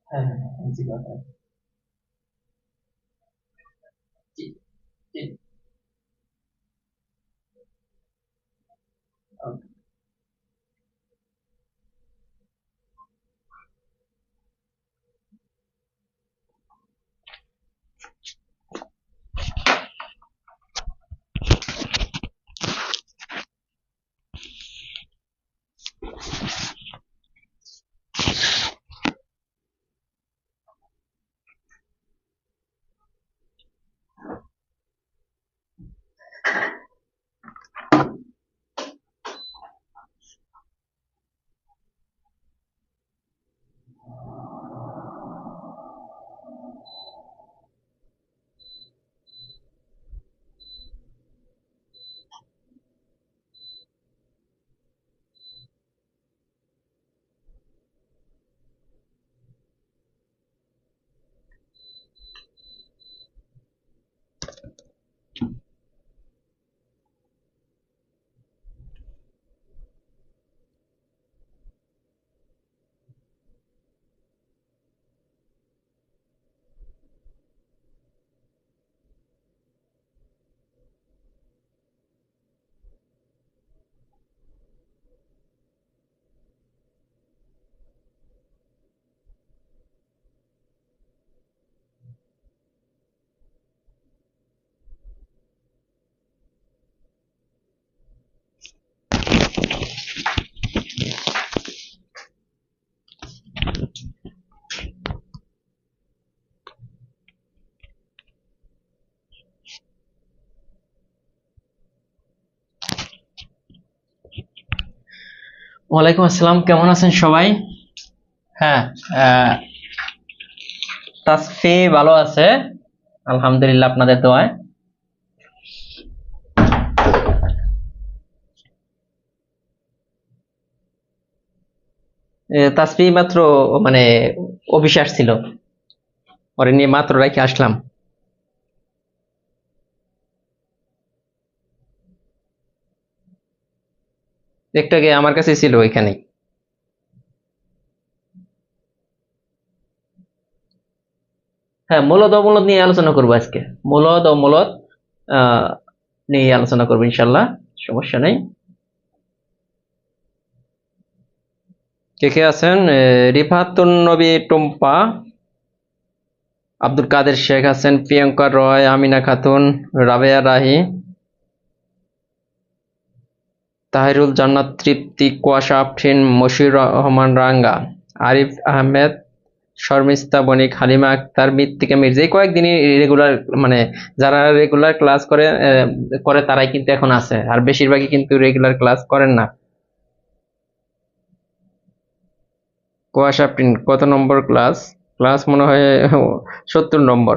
হ্যাঁ হ্যাঁ হ্যাঁ, জি কথা। জি জি। ওকে। ওয়ালাইকুম আসসালাম, কেমন আছেন সবাই? হ্যাঁ। আহ, তাসফি ভালো আছে, আলহামদুলিল্লাহ আপনাদের দোয়ায়। তাসফি মাত্র মানে অফিসে আসছিল, ওরে নিয়ে মাত্র রেখে আসলাম। একটু আগে আমার কাছে ছিল ওইখানে। হ্যাঁ, মূলত অমূলত নিয়ে আলোচনা করবো আজকে। মূলত অমূলত আহ নিয়ে আলোচনা করবো ইনশাল্লাহ, সমস্যা নেই। কে কে আছেন? রিফাতুন নবী টুম্পা, আব্দুল কাদের শেখ আছেন, প্রিয়ঙ্কা রয়, আমিনা খাতুন, রাবেয়া রাহি, তাহিরুল জান্নাত তৃপ্তি, কুয়াশা আফরিন, মশিউর রহমান রাঙ্গা, আরিফ আহমেদ, শর্মিষ্ঠা বণিক, হালিমা আক্তার, মৃত্তিকা মির্জা। এই কয়েকদিনই রেগুলার, মানে যারা রেগুলার ক্লাস করে তারাই কিন্তু এখন আছে, আর বেশিরভাগই কিন্তু রেগুলার ক্লাস করেন না। কুয়াশা আফরিন কত নম্বর ক্লাস? ক্লাস মনে হয় 70 নম্বর।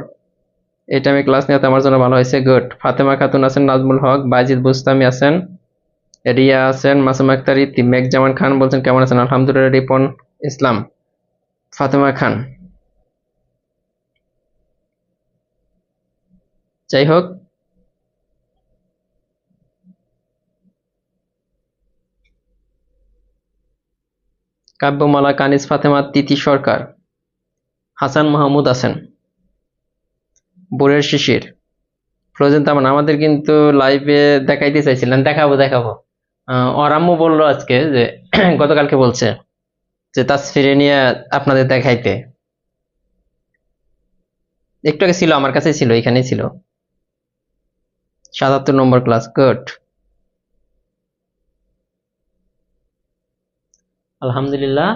এটা আমি ক্লাস নেওয়াতে আমার জন্য ভালো হয়েছে, গুড। ফাতেমা খাতুন আছেন, নাজমুল হক, বাইজিদ বুস্তামি আছেন, রিয়া আছেন, মাসুম আক্তার, ইতি, মেঘজামান খান বলছেন কেমন আছেন? আলহামদুলিল্লাহ। রিপন ইসলাম, ফাতেমা খান। যাই হোক, কাব্যমালা, কানিজ ফাতেমা, তিথি সরকার, হাসান মাহমুদ আছেন, বোরের শিশির, ফ্রোজেন তামান। আমাদের কিন্তু লাইভে দেখাইতে চাইছিলেন, দেখাবো দেখাবো। ওর আম্মু বললো আজকে যে গতকালকে বলছে যে তাসফিরে নিয়ে আপনাদের দেখাইতে। একটু আগে ছিল, আমার কাছে ছিল, এখানেই ছিল। 77 নম্বর ক্লাস, গুড। আলহামদুলিল্লাহ।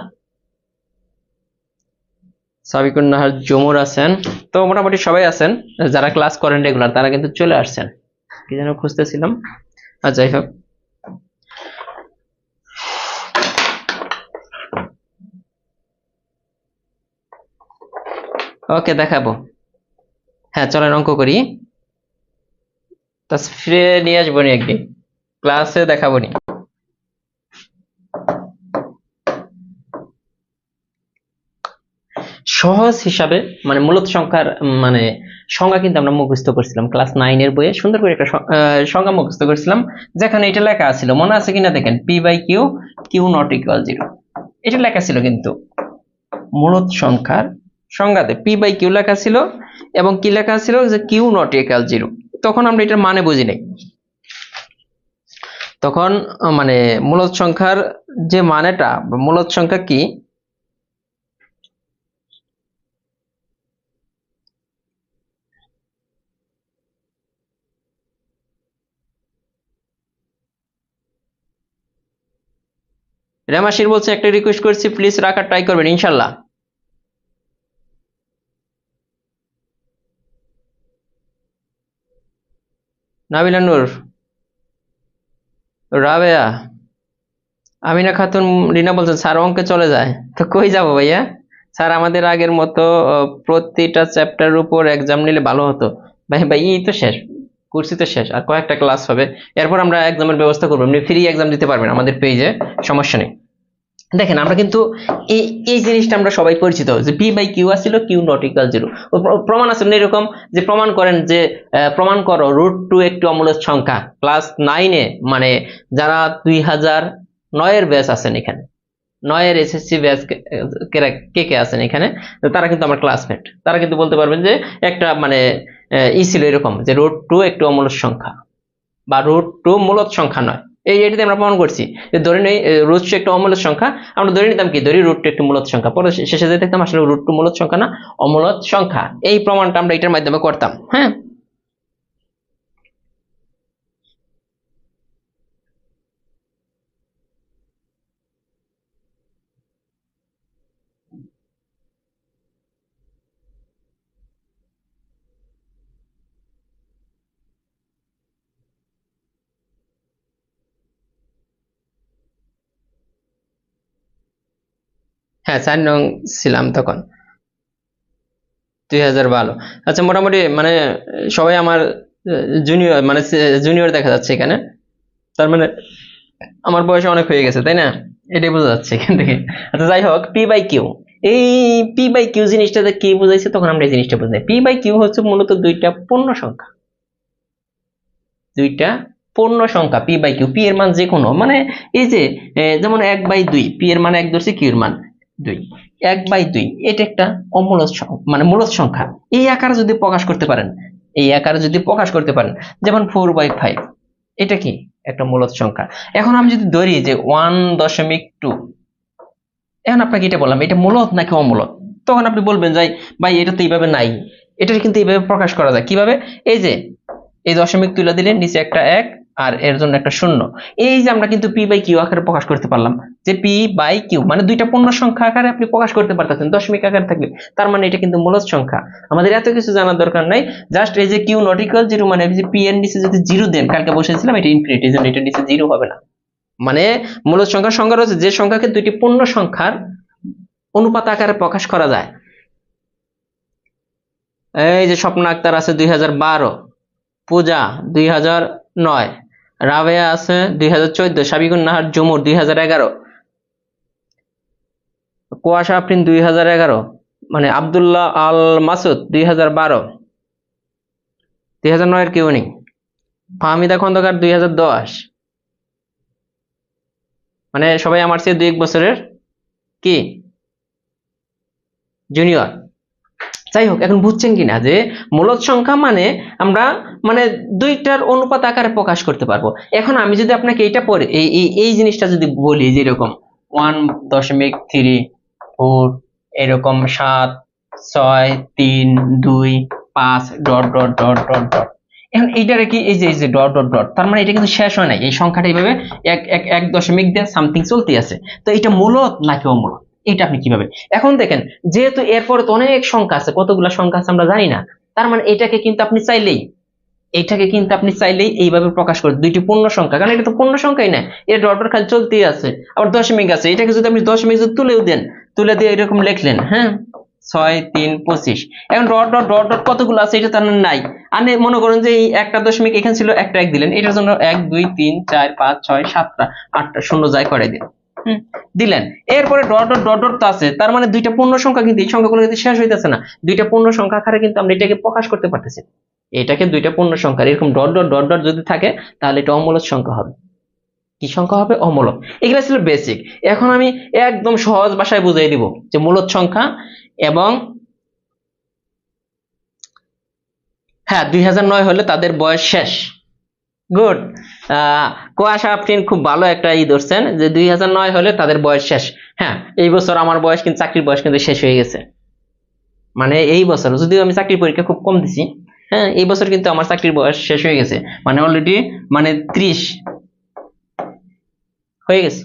সাবিকুন নাহার জুমুর আছেন। তো মোটামুটি সবাই আছেন, যারা ক্লাস করেন রেগুলার তারা কিন্তু চলে আসছেন। কি যেন খুঁজতেছিলাম, আর যাই হোক। ওকে, দেখাবো। হ্যাঁ, চলেন অঙ্ক করি। তাসফিরে নিয়ে আসবো নি একদিন, ক্লাসে দেখাবো নি। সহজ হিসাবে মানে মূলত সংখ্যার মানে সংজ্ঞা কিন্তু আমরা মুখস্থ করছিলাম ক্লাস 9 এর বইয়ে, সুন্দর করে একটা সংজ্ঞা মুখস্থ করছিলাম, যেখানে এটা লেখা ছিল, মনে আছে কিনা দেখেন, P by Q, Q not equal 0, এটা লেখা ছিল কিন্তু মূলত সংখ্যার সংজ্ঞাতে পি বাই কিউ লেখা ছিল, এবং কি লেখা ছিল যে কিউ নট ইকুয়াল 0। তখন আমরা এটার মানে বুঝি নাই, তখন মানে মূলত সংখ্যার যে মানেটা, মূলত সংখ্যা কি, রেমাশির বলছে একটা রিকোয়েস্ট করছি, প্লিজ রাখার ট্রাই করবেন ইনশাল্লাহ। নাবিলা নূর, রাবেয়া, আমিনা খাতুন, রিনা বলছেন স্যার অঙ্কে চলে যায়, তো কই যাবো ভাইয়া, স্যার আমাদের আগের মতো প্রতিটা চ্যাপ্টারের উপর এক্সাম নিলে ভালো হতো। ভাই ভাই এই তো শেষ, কোর্সই তো শেষ, আর কয়েকটা ক্লাস হবে, এরপর আমরা এক্সামের ব্যবস্থা করবো, আপনি ফ্রি এক্সাম দিতে পারবেন আমাদের পেজে, সমস্যা নেই। দেখেন আমরা কিন্তু এই এই জিনিসটা আমরা সবাই পরিচিত যে পি বাই কিউ আসছিল কিউ নট ইকুয়াল 0, প্রমাণ আছে না এরকম, যে প্রমাণ করেন, যে প্রমাণ করো √2 একটি অমূলদ সংখ্যা। ক্লাস 9-এ মানে যারা 2009 এর ব্যাচ আছেন এখানে, 9 এর এসএসসি ব্যাচ কে কে আছেন এখানে, তারা কিন্তু আমার ক্লাসমেট, তারা কিন্তু বলতে পারবেন যে একটা মানে ছিল এরকম যে √2 একটি অমূলদ সংখ্যা, বা √2 মূলদ সংখ্যা নয়, এটাতে আমরা প্রমাণ করছি যে ধরে নেই √2 একটা অমূলদ সংখ্যা, আমরা ধরে নিতাম কি, ধরি √2 একটি মূলদ সংখ্যা, পরে শেষে যে দেখতাম আসলে √2 মূলদ সংখ্যা না, অমূলদ সংখ্যা। এই প্রমাণটা আমরা এটার মাধ্যমে করতাম। হ্যাঁ, হ্যাঁ 4 নং ছিলাম তখন, 2012। আচ্ছা, মোটামুটি মানে সবাই আমার জুনিয়র, মানে জুনিয়র দেখা যাচ্ছে এখানে, তার মানে আমার বয়স অনেক হয়ে গেছে, তাই না, এটাই বোঝা যাচ্ছে এখান থেকে। আচ্ছা যাই হোক, পি বাই কিউ, এই পি বাই কিউ জিনিসটাতে কি বুঝাইছে, তখন আমরা এই জিনিসটা বুঝি। পি বাই কিউ হচ্ছে মূলত দুইটা পূর্ণ সংখ্যা, দুইটা পূর্ণ সংখ্যা পি বাই কিউ, পি এর মান যে কোনো, মানে এই যে যেমন 1/2, পি এর মান 1 ধরছি, কিউ এর মান 2, 1/2 এটা একটা অমূলদ মানে মূলদ সংখ্যা। এই আকারে যদি প্রকাশ করতে পারেন, এই আকারে যদি প্রকাশ করতে পারেন, যেমন 4/5, এটা কি একটা মূলদ সংখ্যা। এখন আমি যদি ধরি যে 1.2, এখন আপনাকে এটা বললাম, এটা মূলদ নাকি অমূলদ, তখন আপনি বলবেন যে ভাই এটা তো এইভাবে নাই, এটা কিন্তু এইভাবে প্রকাশ করা যায় কিভাবে, এই যে এই দশমিক তুলে দিলেন, নিচে একটা 1 আর এর জন্য একটা 0, এই যে আমরা কিন্তু পি বাই কিউ আকারে প্রকাশ করতে পারলাম, যে পি বাই কিউ মানে দুইটা পূর্ণ সংখ্যা আকারে আপনি প্রকাশ করতে পারতেছেন দশমিক আকারে থাকলে, তার মানে এটা কিন্তু মূলদ সংখ্যা। আমাদের এত কিছু জানার দরকার নাই, জাস্ট এই যে কিউ নট ইকুয়াল 0 মানে এই যে পি এর নিচে যদি 0 দেন, কালকে বসেছিলাম এটা ইনফিনিটি, এই জন্য এটা নিচে 0 হবে না। মানে মূলদ সংখ্যার সংজ্ঞা রয়েছে যে সংখ্যাকে দুইটি পূর্ণ সংখ্যার অনুপাত আকারে প্রকাশ করা যায়। এই যে স্বপ্ন আক্তার আছে 2012, পূজা 2009, রাবেয়া আছে 2014, সাবিকুন নাহার জুমুর 2011, কুয়াশা আফরিন 2011, মানে আব্দুল্লাহ আল মাসুদ 2012, 2009 এর কেউ নেই, ফাহমিদা খন্দকার 2010, মানে সবাই আমার চেয়ে 2-1 বছরের কি জুনিয়র। যাই হোক, এখন বুঝছেন কিনা যে মূলদ সংখ্যা মানে আমরা মানে দুইটার অনুপাত আকারে প্রকাশ করতে পারবো। এখন আমি যদি আপনাকে এটা পড়ে এই জিনিসটা যদি বলি, যে এরকম 1.34 এরকম 7 6 3 2 5 dot dot dot dot dot, এখন এইটারে কি, এই যে ডট ডট ডট, তার মানে এটা কিন্তু শেষ হয় নাই, এই সংখ্যাটা এইভাবে এক এক এক দশমিক দিয়ে সামথিং চলতে আছে। তো এটা মূলদ নাকি অমূলদ, এটা আপনি কিভাবে, এখন দেখেন যেহেতু এরপরে তো অনেক সংখ্যা আছে, কতগুলো সংখ্যা আছে আমরা জানি না, তার মানে এটাকে কিন্তু আপনি চাইলেই, এটাকে কিন্তু আপনি চাইলেই এইভাবে প্রকাশ করেন দুইটি পূর্ণ সংখ্যা, কারণ এটা তো পূর্ণ সংখ্যাই না, এটা ডট ডট খালি চলতেই আছে, আবার দশমিক আছে, এটাকে যদি আপনি দশমিক যদি তুলেও দেন, তুলে দিয়ে এরকম লিখলেন, হ্যাঁ 6 3 25, এখন ডট ডট ডট ডট কতগুলো আছে এটা তার নাই, আর মনে করেন যে এই একটা দশমিক এখানে ছিল, একটা 1 দিলেন, এটার জন্য 1 2 3 4 5 6 7টা 8টা শূন্য যায় করে দিন, দিলেন, এরপরে ডট ডট ডট ডট তো আছে, তার মানে দুইটা পূর্ণ সংখ্যা, কিন্তু এই সংখ্যাগুলো কিন্তু শেষ হইতেছে না, দুইটা পূর্ণ সংখ্যা আকারে কিন্তু আমরা এটাকে প্রকাশ করতে পারতেছি। এটাকে দুইটা পূর্ণ সংখ্যা এরকম ডট ডট ডট ডট যদি থাকে তাহলে এটা অমূলদ সংখ্যা হবে। কি সংখ্যা হবে? অমূলদ। এগুলো ছিল বেসিক। এখন আমি একদম সহজ ভাষায় বুঝিয়ে দিব যে মূলদ সংখ্যা এবং হ্যাঁ 2009 হলে তাদের বয়স শেষ। গুড। কুয়াশা আপনি খুব ভালো একটা ধরছেন যে 2009 হলে তাদের বয়স শেষ। হ্যাঁ, এই বছর আমার বয়স কিন্তু চাকরির বয়স কিন্তু শেষ হয়ে গেছে। মানে এই বছর যদিও আমি চাকরির পরীক্ষা খুব কম দিছি, হ্যাঁ এই বছর কিন্তু আমার চাকরির বয়স শেষ হয়ে গেছে, মানে অলরেডি মানে 30 হয়ে গেছে।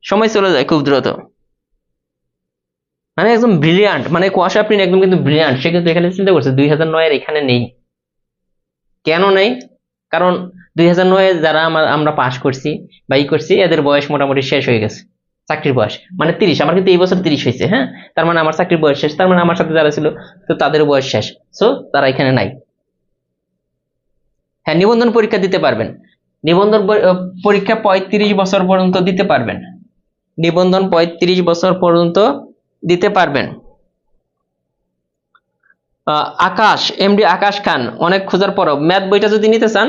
সময় চলে যায় খুব দ্রুত। মানে একদম ব্রিলিয়ান্ট, মানে কুয়াশা আপনি একদম কিন্তু ব্রিলিয়ান্ট, সে কিন্তু এখানে চিন্তা করছে 2009 এর এখানে নেই। কেন নেই? কারণ 2009 যারা আমরা পাস করছি বা করছি এদের বয়স মোটামুটি শেষ হয়ে গেছে, চাকরির বয়স মানে 30। আমার কিন্তু এই বছর 30 হয়েছে, হ্যাঁ তার মানে আমার চাকরির বয়স শেষ, তার মানে আমার সাথে যারা ছিল তো তাদের বয়স শেষ, সো তারা এখানে নাই। হ্যাঁ, নিবন্ধন পরীক্ষা দিতে পারবেন, নিবন্ধন পরীক্ষা 35 বছর পর্যন্ত দিতে পারবেন, নিবন্ধন 35 বছর পর্যন্ত দিতে পারবেন। আকাশ, এমডি আকাশ খান, অনেক খোঁজার পরও ম্যাথ বইটা যদি নিতে চান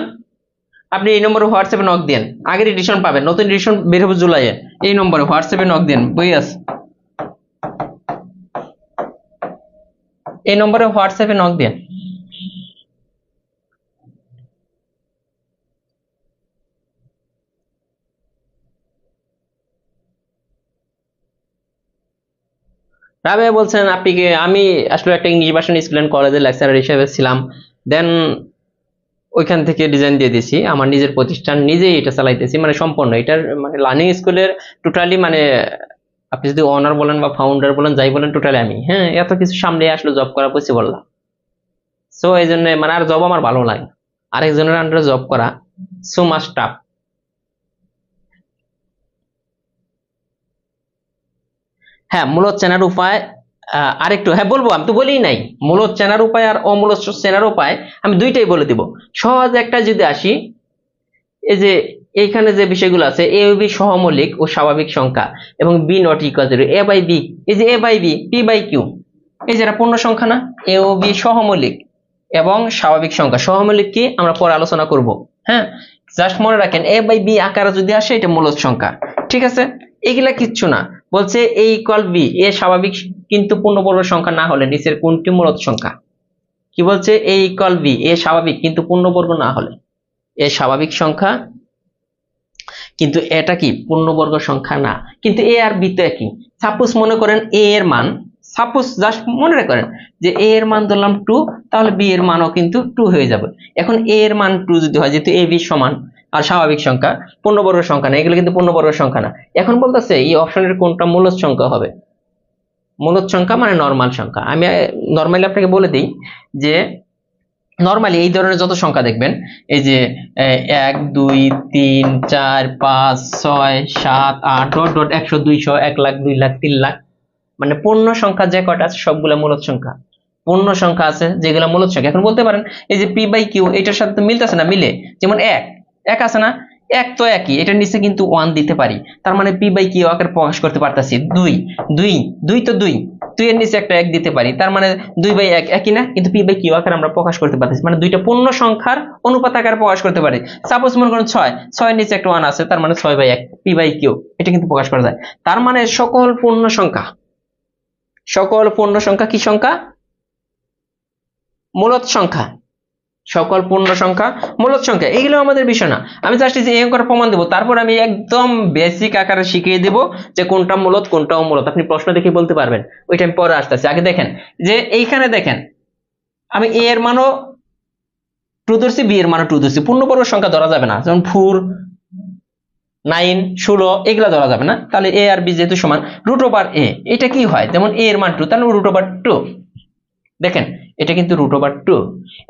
আপনি এই নম্বরে হোয়াটসঅ্যাপে নক দেন, আগের এডিশন পাবেন, নতুন এডিশন বের হবে জুলাইয়ে, এই নম্বরে হোয়াটসঅ্যাপে নক দেন, বই আছে এই নম্বরে হোয়াটসঅ্যাপে নক দেন। রাবেয়া বলছেন আপনি কি, আমি আসলে একটা ইংলিশ ভার্সন স্কুল কলেজের লেকচারার হিসেবে ছিলাম, দেন ওইখান থেকে ডিজাইন দিয়ে দিছি, আমার নিজের প্রতিষ্ঠান নিজেই এটা চালাইতেছি, মানে সম্পূর্ণ এটার মানে লার্নিং স্কুলের টোটালি মানে আপনি যদি অনার বলেন বা ফাউন্ডার বলেন যাই বলেন টোটালি আমি, হ্যাঁ এত কিছু সামনে আসলে জব করা পসিবল না। সো এই জন্য মানে আর জব আমার ভালো লাগে, আরেকজনের আন্ডারে জব করা সো মাচ টাফ। হ্যাঁ, মূলত চেনার উপায় আরেকটু হ্যাঁ বলবো, আমি তো বলিই নাই মূলত চেনার উপায় আর অমূলত চেনার উপায় আমি দুইটাই বলে দিব। সহজ একটা যদি আসি, এই যে এইখানে যে বিষয়গুলো আছে এ ও বি সহমৌলিক ও স্বাভাবিক সংখ্যা এবং B not equal to A by B, এই যে A by B P by Q, এই যে এটা পূর্ণ সংখ্যা না, এ ও বি সহমৌলিক এবং স্বাভাবিক সংখ্যা, সহমৌলিক কি আমরা পরে আলোচনা করব। হ্যাঁ, জাস্ট মনে রাখেন এ বাই বি আকারে যদি আসে এটা মূলদ সংখ্যা, ঠিক আছে, এগুলা কিচ্ছু না। বলছে এ ইকুয়াল বি, এ স্বাভাবিক কিন্তু পূর্ণবর্গ সংখ্যা না হলে নিচের কোনটি মূলদ সংখ্যা? কি বলছে? এ ইকুয়াল বি, এ স্বাভাবিক কিন্তু পূর্ণবর্গ না হলে, এ স্বাভাবিক সংখ্যা কিন্তু এটা কি পূর্ণবর্গ সংখ্যা না, কিন্তু এ আর বি তো একই। সাপোজ মনে করেন এ এর মান, সাপোজ জাস্ট মনে রাখেন যে এ এর মান ধরলাম 2, তাহলে বি এর মানও কিন্তু 2 হয়ে যাবে। এখন এ এর মান 2 যদি হয়, যেহেতু এ বি সমান আর স্বাভাবিক সংখ্যা, পূর্ণবর্গ সংখ্যা না, এগুলো কিন্তু পূর্ণবর্গ সংখ্যা না। এখন বলতেছে এই অপশনের কোনটা মূলদ সংখ্যা হবে? মূলদ সংখ্যা মানে নরমাল সংখ্যা। আমি নরমালি আপনাকে বলে দিই যে নরমালি এই ধরনের যত সংখ্যা দেখবেন, এই যে 1 2 3 4 5 6 7 8 ডট ডট 100 200 1 লাখ 2 লাখ 3 লাখ, মানে পূর্ণ সংখ্যা যে কয়টা আছে সবগুলা মূলদ সংখ্যা। পূর্ণ সংখ্যা আছে যেগুলা মূলদ সংখ্যা। এখন বলতে পারেন এই যে পি বাই কিউ এটার সাথে তো মিলতেছে না, মিলে যেমন এক আছে না, এক তো একই, এটার নিচে কিন্তু 1 দিতে পারি, তার মানে পি বাই কিউ আকারে প্রকাশ করতে পারতাছি। 2 2 2 তো 2 2 এর নিচে একটা 1 দিতে পারি, তার মানে 2 বাই 1 একই না, কিন্তু পি বাই কিউ আকারে আমরা প্রকাশ করতে পারতেছি, মানে দুইটা পূর্ণ সংখ্যার অনুপাত আকারে প্রকাশ করতে পারি। সাপোজ মনে করেন 6 এর নিচে একটা 1 আছে, তার মানে 6 বাই 1 পি বাই কিউ, এটা কিন্তু প্রকাশ করা যায়। তার মানে সকল পূর্ণ সংখ্যা, সকল পূর্ণ সংখ্যা কি সংখ্যা? মূলদ সংখ্যা। সকল পূর্ণ সংখ্যা মূলদ সংখ্যা, এগুলো আমাদের বিষয় না। আমি জাস্ট এই অঙ্কটা প্রমাণ দেবো, তারপর আমি একদম বেসিক আকারে শিখিয়ে দেব যে কোনটা মূলদ কোনটা অমূলদ। আপনি প্রশ্ন দেখে বলতে পারবেন, ওইটা আমি পরে আসতেছি। আগে দেখেন যে এইখানে দেখেন আমি এ এর মানও 2 ধরছি, বি এর মানও 2 ধরছি, পূর্ণবর্গ সংখ্যা ধরা যাবে না, যেমন 4 9 16 এগুলা ধরা যাবে না। তাহলে এ আর বি যেহেতু সমান, রুট ওভার এ, এটা কি হয়? যেমন এ এর মান 2, তাহলে রুট ওভার 2। দেখেন এটা কিন্তু রুট ওভার 2।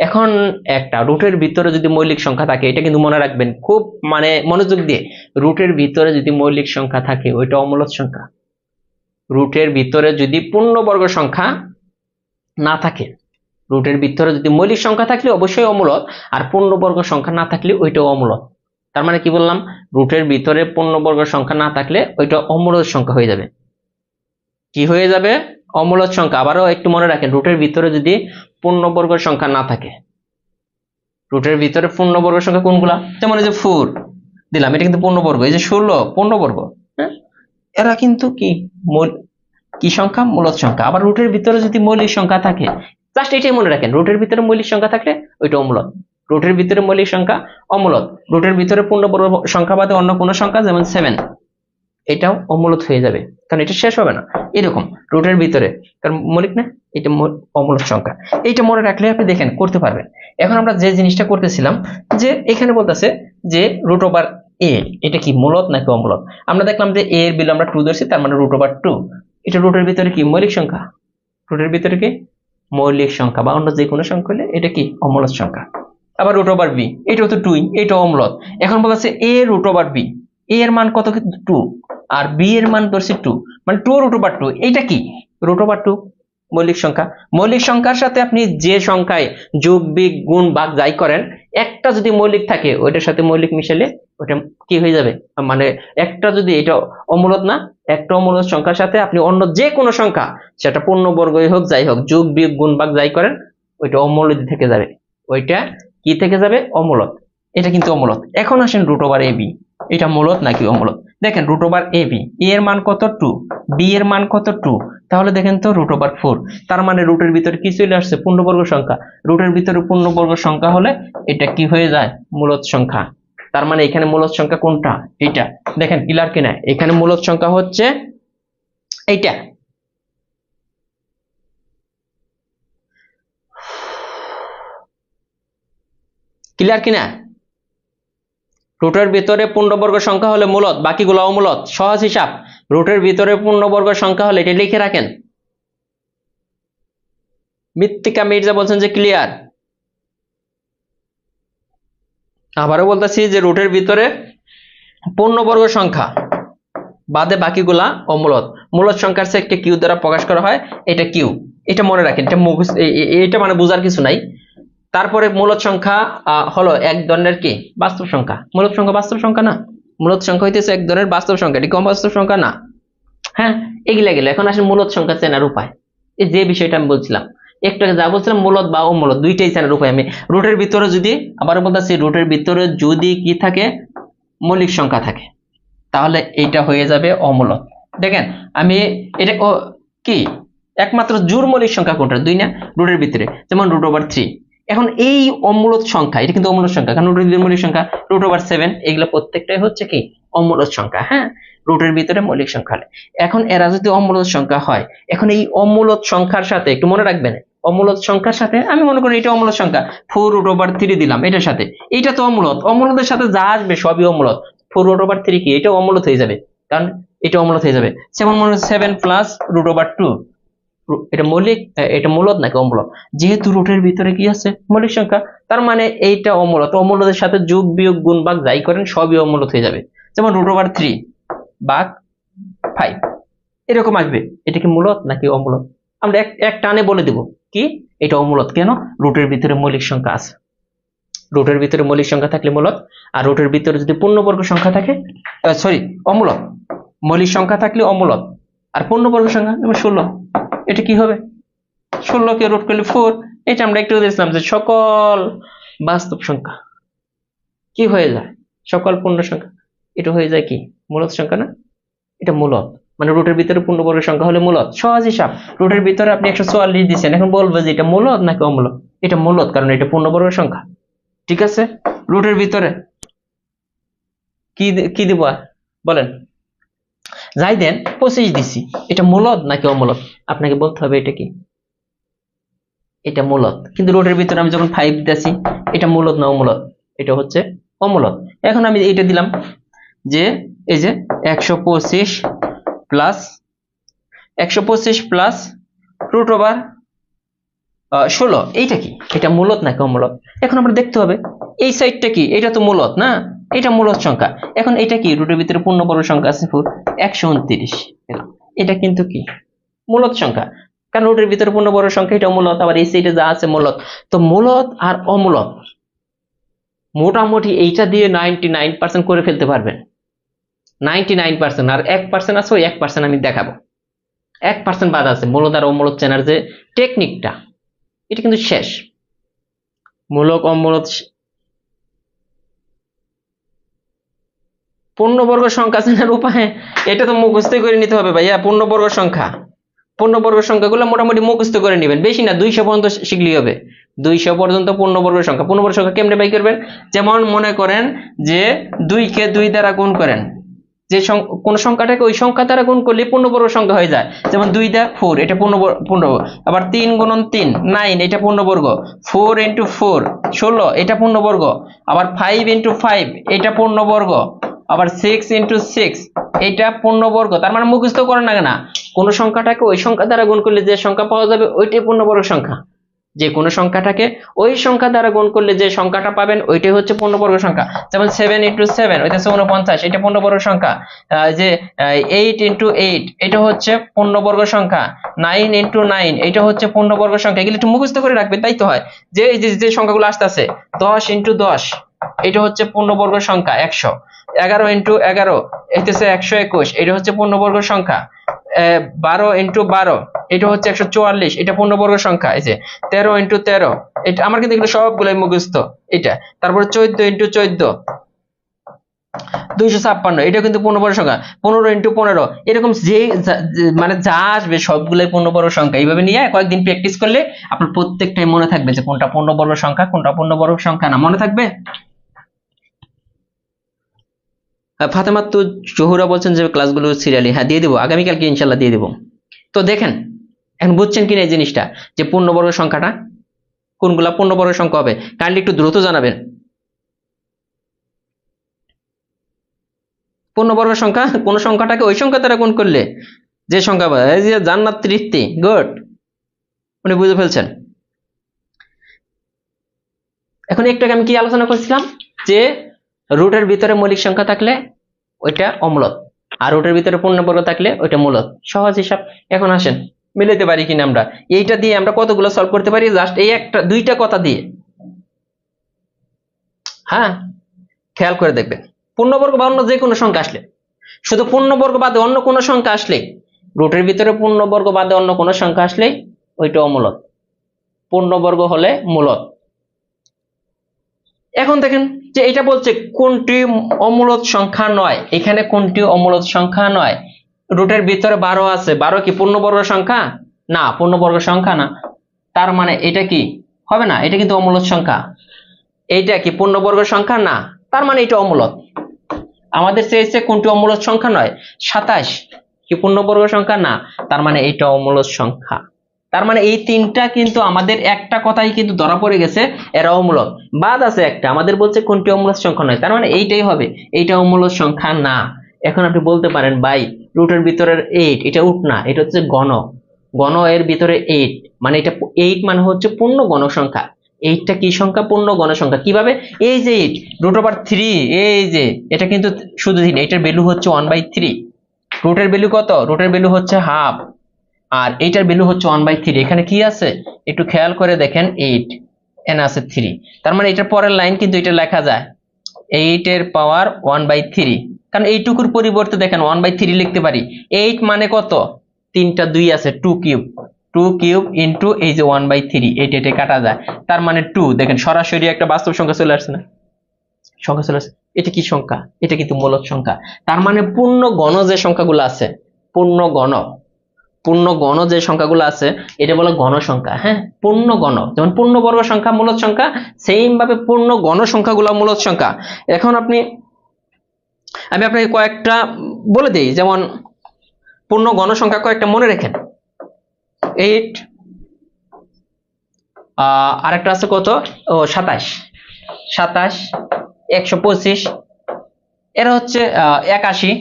এখন একটা রুটের ভিতরে যদি মৌলিক সংখ্যা থাকে, এটা কিন্তু মনে রাখবেন খুব মানে মনোযোগ দিয়ে, রুটের ভিতরে যদি মৌলিক সংখ্যা থাকে ওইটা অমূলদ সংখ্যা। রুটের ভিতরে যদি পূর্ণবর্গ সংখ্যা না থাকে, রুটের ভিতরে যদি মৌলিক সংখ্যা থাকলে অবশ্যই অমূলদ, আর পূর্ণবর্গ সংখ্যা না থাকলে ওইটাও অমূলদ। তার মানে কি বললাম, রুটের ভিতরে পূর্ণবর্গ সংখ্যা না থাকলে ওইটা অমূলদ সংখ্যা হয়ে যাবে। কি হয়ে যাবে? অমূলদ সংখ্যা। আবারও একটু মনে রাখেন, রুটের ভিতরে যদি পূর্ণবর্গ সংখ্যা না থাকে, রুটের ভিতরে পূর্ণবর্গ সংখ্যা কোনগুলা, যেমন এই যে 4 দিলাম, এটা কিন্তু পূর্ণবর্গ। এই যে 16 পূর্ণবর্গ, হ্যাঁ, এরা কিন্তু কি সংখ্যা? মূলদ সংখ্যা। আবার রুটের ভিতরে যদি মৌলিক সংখ্যা থাকে, জাস্ট এটাই মনে রাখেন, রুটের ভিতরে মৌলিক সংখ্যা থাকলে ওইটা অমূলদ। রুটের ভিতরে মৌলিক সংখ্যা অমূলদ। রুটের ভিতরে পূর্ণবর্গ সংখ্যা বাদে অন্য কোনো সংখ্যা, যেমন 7, এটাও অমূলদ হয়ে যাবে, কারণ এটা শেষ হবে না। এরকম রুটের ভিতরে, কারণ মৌলিক না, এটা অমূলদ সংখ্যা। এইটা মনে রাখলে আপনি দেখেন করতে পারবেন। এখন আমরা যে জিনিসটা করতেছিলাম, যে এখানে বলতেছে যে রুট ওভার এ, এটা কি মূলদ নাকি অমূলদ? আমরা দেখলাম যে এ এর বিল আমরা 2 ধরছি, তার মানে রুট ওভার 2। এটা রুটের ভিতরে কি মৌলিক সংখ্যা? রুটের ভিতরে কি মৌলিক সংখ্যা, বা অন্য যে কোনো সংখ্যা হলে এটা কি অমূলদ সংখ্যা। আবার রুট ওভার বি, এটাও তো 2, এটাও অমূলদ। এখন বলতেছে এ রুট ওভার বি, এ এর মান কত? 2, আর বি এর মান ধরছি 2, মানে 2 রুট ওভার 2। এইটা কি? রুট ওভার 2 মৌলিক সংখ্যা। মৌলিক সংখ্যার সাথে আপনি যে সংখ্যায় যোগ বিয়োগ গুণ ভাগ যাই করেন, একটা যদি মৌলিক থাকে ওইটার সাথে মৌলিক মিশালে ওটা কি হয়ে যাবে, মানে একটা যদি, এটা অমূলদ না, একটা অমূলদ সংখ্যার সাথে আপনি অন্য যে কোনো সংখ্যা, সেটা পূর্ণবর্গই হোক যাই হোক, যোগ বিয়োগ গুণ ভাগ যাই করেন, ওইটা অমূলদ থেকে যাবে। ওইটা কি থেকে যাবে? অমূলদ। এটা কিন্তু অমূলদ। এখন আসেন রুট ওভার এ বি, এটা মূলদ নাকি অমূলদ? দেখেন রুট ওভার এ বি, এর মান কত? 2, বি এর মান কত? 2, তাহলে দেখেন তো রুট ওভার 4। তার মানে রুটের ভিতরে কি চলে আসছে? পূর্ণবর্গ সংখ্যা। রুটের ভিতরে পূর্ণবর্গ সংখ্যা হলে এটা কি হয়ে যায়? মূলদ সংখ্যা। তার মানে এখানে মূলদ সংখ্যা কোনটা? এটা। দেখেন ক্লিয়ার কিনা? এখানে মূলদ সংখ্যা হচ্ছে এইটা। ক্লিয়ার কিনা? রুটের ভিতরে পূর্ণবর্গ সংখ্যা হলে মূলদ, বাকিগুলো অমূলদ। সহজ হিসাব। রুটের ভিতরে পূর্ণবর্গ সংখ্যা হলে এটা লিখে রাখেন। মৃত্তিকা মির্জা বলছেন যে ক্লিয়ার। আবারও বলতেছি যে রুটের ভিতরে পূর্ণবর্গ সংখ্যা বাদে বাকিগুলা অমূলদ। মূলদ সংখ্যার সেটকে কিউ দ্বারা প্রকাশ করা হয়, এটা কিউ। এটা মনে রাখেন, এটা মুখস্থ, এটা মানে বোঝার কিছু নাই। তারপরে মূলদ সংখ্যা হলো এক ধরনের কি? বাস্তব সংখ্যা। মূলদ সংখ্যা বাস্তব সংখ্যা না? মূলদ সংখ্যা হইতেছে এক ধরনের বাস্তব সংখ্যা, এটি কম বাস্তব সংখ্যা না। হ্যাঁ, এগুলা গেলে এখন আসলে মূলদ সংখ্যা চেনার উপায়। এই যে বিষয়টা আমি বলছিলাম একটু আগে, যা বলছিলাম মূলদ বা অমূলদ দুইটাই চেনার উপায় আমি। রুটের ভিতরে যদি, আবারও বলতেছি, রুটের ভিতরে যদি কি থাকে? মৌলিক সংখ্যা থাকে, তাহলে এইটা হয়ে যাবে অমূলদ। দেখেন আমি এটা কি একমাত্র জোড় মৌলিক সংখ্যা কোনটা? 2 না? রুটের ভিতরে, যেমন রুট ওভার 3। এখন এই অমূলদ সংখ্যা, এটা কিন্তু অমূলদ সংখ্যা, কারণ রুটের ভিতরে মৌলিক সংখ্যা রুট ওভার 7, এগুলো প্রত্যেকটাই হচ্ছে কি? অমূলদ সংখ্যা। হ্যাঁ, রুটের ভিতরে মৌলিক সংখ্যা। এখন এরা যদি অমূলদ সংখ্যা হয়, এখন এই অমূলদ সংখ্যার সাথে একটু মনে রাখবেন, অমূলদ সংখ্যার সাথে আমি মনে করি এটা অমূলদ সংখ্যা, 4 রুট ওভার 3 দিলাম এটার সাথে, এইটা তো অমূলদ। অমূলদের সাথে যা আসবে সবই অমূলদ। 4 রুট ওভার 3 কি? এটা অমূলদ হয়ে যাবে, কারণ এটা অমূলদ হয়ে যাবে। যেমন মনে হয় 7 প্লাস রুট ওভার 2, এটা মৌলিক, এটা মূলদ নাকি অমূলদ? যেহেতু রুটের ভিতরে কি আছে? মৌলিক সংখ্যা, তার মানে এইটা অমূলদ। অমূলদের সাথে যোগ বিয়োগ গুণ ভাগ যাই করেন সবই অমূলদ হয়ে যাবে। যেমন রুট ওভার 3 ভাগ 5, এরকম আসবে। এটা কি মূলদ নাকি অমূলদ? আমরা এক টানে বলে দেব কি এটা অমূলদ। কেন? রুটের ভিতরে মৌলিক সংখ্যা আছে। রুটের ভিতরে মৌলিক সংখ্যা থাকলে মূলদ, আর রুটের ভিতরে যদি পূর্ণবর্গ সংখ্যা থাকে, সরি, অমূলদ। মৌলিক সংখ্যা থাকলে অমূলদ, আর পূর্ণবর্গ সংখ্যা যেমন 16, এটা কি হবে? 16 কে রুট করলে 4। এটা আমরা একটু দেখছিলাম যে সকল বাস্তব সংখ্যা কি হয়ে যায়? সকল পূর্ণ সংখ্যা, এটা হয়ে যায় কি? মূলদ সংখ্যা না? এটা মূলদ। মানে রুটের ভিতরে পূর্ণবর্গ সংখ্যা হলে মূলদ। সহজ হিসাব। রুটের ভিতরে আপনি 144 দিচ্ছেন, এখন বলবো যে এটা মূলদ নাকি অমূলদ? এটা মূলদ, কারণ এটা পূর্ণবর্গ সংখ্যা। ঠিক আছে? রুটের ভিতরে কি কি দিব বলেন? যাই দেন, 25 দিছি, এটা মূলদ নাকি অমূলদ? আপনাকে বলতে হবে এটা কি? এটা মূলদ। কিন্তু রুটের ভিতরে আমি যখন 5 দিছি, এটা মূলদ না অমূলদ? এটা হচ্ছে অমূলদ। এখন আমি এটা দিলাম যে এই যে 125 প্লাস রুট ওভার 16, এইটা কি? এটা মূলদ নাকি অমূলদ? এখন আমরা দেখতে হবে এই সাইডটা কি? এটা তো মূলদ না, এটা মূলদ সংখ্যা। এখন এটা কি? রুটের ভিতরে পূর্ণবর্গ সংখ্যা আছে 4, 129, এটা কিন্তু কি? মূলদ সংখ্যা, কারণ রুটের ভিতরে পূর্ণবর্গ সংখ্যা, এটা মূলদ। আবার এই সাইডে যা আছে মূলদ। তো মূলদ আর অমূলদ, মোটামুটি এইটা দিয়ে 99% করে ফেলতে পারবেন, 99%। আর 1% আছে, ওই 1% আমি দেখাবো। 1% বাদ আছে, মূলদ আর অমূলদ চেনার যে টেকনিকটা, এটা কিন্তু শেষ। মূলক অমূলদ পূর্ণবর্গ সংখ্যা চেনার উপায় এটা তো মুখস্থ করে নিতে হবে ভাইয়া। পূর্ণবর্গ সংখ্যাগুলো মোটামুটি মুখস্থ করে নেবেন, বেশি না, 200 পর্যন্ত শিখলেই হবে। 200 পর্যন্ত পূর্ণবর্গ সংখ্যা কেমনে বাই করবেন? যেমন মনে করেন যে 2 কে 2 দ্বারা গুণ করেন, যে কোন সংখ্যাটাকে ওই সংখ্যা দ্বারা গুণ করলে পূর্ণবর্গ সংখ্যা হয়ে যায়। যেমন 2 দা 4, এটা পূর্ণবর্গ। আবার 3 গুণন 3 9, এটা পূর্ণবর্গ। 4 ইন্টু 4 16, এটা পূর্ণবর্গ। আবার 5 ইন্টু 5, এটা পূর্ণবর্গ। আবার 6 ইন্টু 6, এটা পূর্ণবর্গ। তার মানে মুখস্থ করেন না, কোন সংখ্যাটাকে ওই সংখ্যা দ্বারা গুণ করলে যে সংখ্যা পাওয়া যাবে ওইটাই পূর্ণবর্গ সংখ্যা। যে কোনো সংখ্যাটাকে ওই সংখ্যা দ্বারা গুণ করলে যে সংখ্যাটা পাবেন ওইটাই হচ্ছে পূর্ণবর্গ সংখ্যা। যেমন 7 ইন্টু 7, ওইটা 49, এটা পূর্ণবর্গ সংখ্যা। যে 8 ইন্টু 8, এটা হচ্ছে পূর্ণবর্গ সংখ্যা। 9 ইন্টু 9, এটা হচ্ছে পূর্ণবর্গ সংখ্যা। এগুলো একটু মুখস্থ করে রাখবেন, তাই তো হয়। যে যে সংখ্যাগুলো আসতেছে, 10 ইন্টু 10, এটা হচ্ছে পূর্ণবর্গ সংখ্যা 100। 11 ইন্টু 11, এটা হচ্ছে 121, এটা হচ্ছে পূর্ণবর্গ সংখ্যা। 12 ইন্টু 12, এটা হচ্ছে 144, এটা পূর্ণবর্গ সংখ্যা। এই যে 13 ইন্টু 13, এটা আমার কিন্তু এগুলো সবগুলোই মুখস্থ। এটা তারপর 14 ইন্টু 14, 256, এটা কিন্তু পূর্ণবর্গ সংখ্যা। 15 ইন্টু 15, এরকম যে মানে যা আসবে সবগুলোই পূর্ণবর্গ সংখ্যা। এইভাবে নিয়ে কয়েকদিন প্র্যাকটিস করলে আপনার প্রত্যেকটাই মনে থাকবে যে কোনটা পূর্ণবর্গ সংখ্যা, কোনটা পূর্ণবর্গ সংখ্যা না, মনে থাকবে। ফাতেমা তো জহুরা বলছেন যে ক্লাসগুলো সিরিয়ালি, হ্যাঁ দিয়ে দেবো, আগামীকালকে ইনশাল্লাহ দিয়ে দেবো। তো দেখেন এখন বুঝছেন কিনা এই জিনিসটা, যে পূর্ণবর্গ সংখ্যাটা কোনগুলা পূর্ণবর্গ সংখ্যা হবে। কাইন্ডলি একটু দ্রুত জানাবেন। পূর্ণবর্গ সংখ্যা কোন সংখ্যাটাকে ওই সংখ্যা দ্বারা গুণ করলে যে সংখ্যা পাবে। এই যে জান্নাত তৃপ্তি, গুড, উনি বুঝে ফেলছেন। এখন একটু আগে আমি কি আলোচনা করছিলাম, যে রুটের ভিতরে মৌলিক সংখ্যা থাকলে ওইটা অম্লত, আর রুটের ভিতরে পূর্ণবর্গ থাকলে ওইটা মূলদ। সহজ হিসাব। এখন আসেন মিলাইতে পারি কিনা আমরা। এইটা দিয়ে আমরা কতগুলো সলভ করতে পারি, জাস্ট এই একটা দুইটা কথা দিয়ে। হ্যাঁ, খেয়াল করে দেখবেন, পূর্ণবর্গ বা অন্য যে কোনো সংখ্যা আসলে, শুধু পূর্ণবর্গ বাদে অন্য কোনো সংখ্যা আসলে, রুটের ভিতরে পূর্ণবর্গ বাদে অন্য কোনো সংখ্যা আসলে ওইটা অমূলদ, পূর্ণবর্গ হলে মূলদ। এখন দেখেন যে এটা বলছে কোনটি অমূলদ সংখ্যা নয়। এখানে কোনটি অমূলদ সংখ্যা নয়? রুটের ভিতরে 12 আছে, 12 কি পূর্ণবর্গ সংখ্যা? না, পূর্ণবর্গ সংখ্যা না। তার মানে এটা কি হবে না, এটা কিন্তু অমূলদ সংখ্যা। এইটা কি পূর্ণবর্গ সংখ্যা? না, তার মানে এটা অমূলদ। আমাদের চেয়েছে কোনটি অমূলদ সংখ্যা নয়। 27 কি পূর্ণবর্গ সংখ্যা? না, তার মানে এটা অমূলদ সংখ্যা। তার মানে এই তিনটা কিন্তু আমাদের একটা কথাই কিন্তু ধরা পড়ে গেছে, এরা অমূলদ। বাদ আছে একটা, আমাদের বলছে কোনটি অমূলদ সংখ্যা নয়, তার মানে এইটাই হবে, এইটা অমূলদ সংখ্যা না। এখন আপনি বলতে পারেন ভাই রুটের ভিতরের 8, এটা উট না, এটা হচ্ছে গণ। গণ এর ভিতরে 8, মানে এটা 8 মানে হচ্ছে পূর্ণ গণ সংখ্যা। 8টা কি সংখ্যা? পূর্ণ গণ সংখ্যা। কিভাবে? এই যে 8 √3, এই যে এটা কিন্তু শুধু দিন, এটার ভ্যালু হচ্ছে 1/3। রুটের ভ্যালু কত? রুটের ভ্যালু হচ্ছে হাফ, আর এইটার ভ্যালু হচ্ছে 1/3। এখানে কি আছে একটু খেয়াল করে দেখেন, 8, এখানে আছে 3। তার মানে এটার পরের লাইন কিন্তু এটা লেখা যায় 8 এর পাওয়ার 1/3, কারণ এইটুকুর পরিবর্তে দেখেন 1/3 লিখতে পারি। 8 মানে কত? 3টা 2 আছে, 2 কিউব, 2 কিউব ইন্টু এই যে 1/3, এটা এটা কাটা যায়, তার মানে 2। দেখেন সরাসরি একটা বাস্তব সংখ্যা চলে আসছে না, সংখ্যা চলে আসছে। এটা কি সংখ্যা? এটা কিন্তু মূলদ সংখ্যা। তার মানে পূর্ণ গণ যে সংখ্যাগুলো আছে, পূর্ণ গণ যে সংখ্যাগুলো আছে, এটা বলে গণ সংখ্যা। হ্যাঁ, পূর্ণ গণ, যেমন পূর্ণবর্গ সংখ্যা মূলদ সংখ্যা, সেইম ভাবে পূর্ণ গণ সংখ্যাগুলো মূলদ সংখ্যা। এখন আমি আপনাকে কয়েকটা বলে দিই, যেমন পূর্ণ গণ সংখ্যা কয়েকটা মনে রাখেন। 8, আরেকটা আছে কত? ও 27, 125, এরা হচ্ছে 81।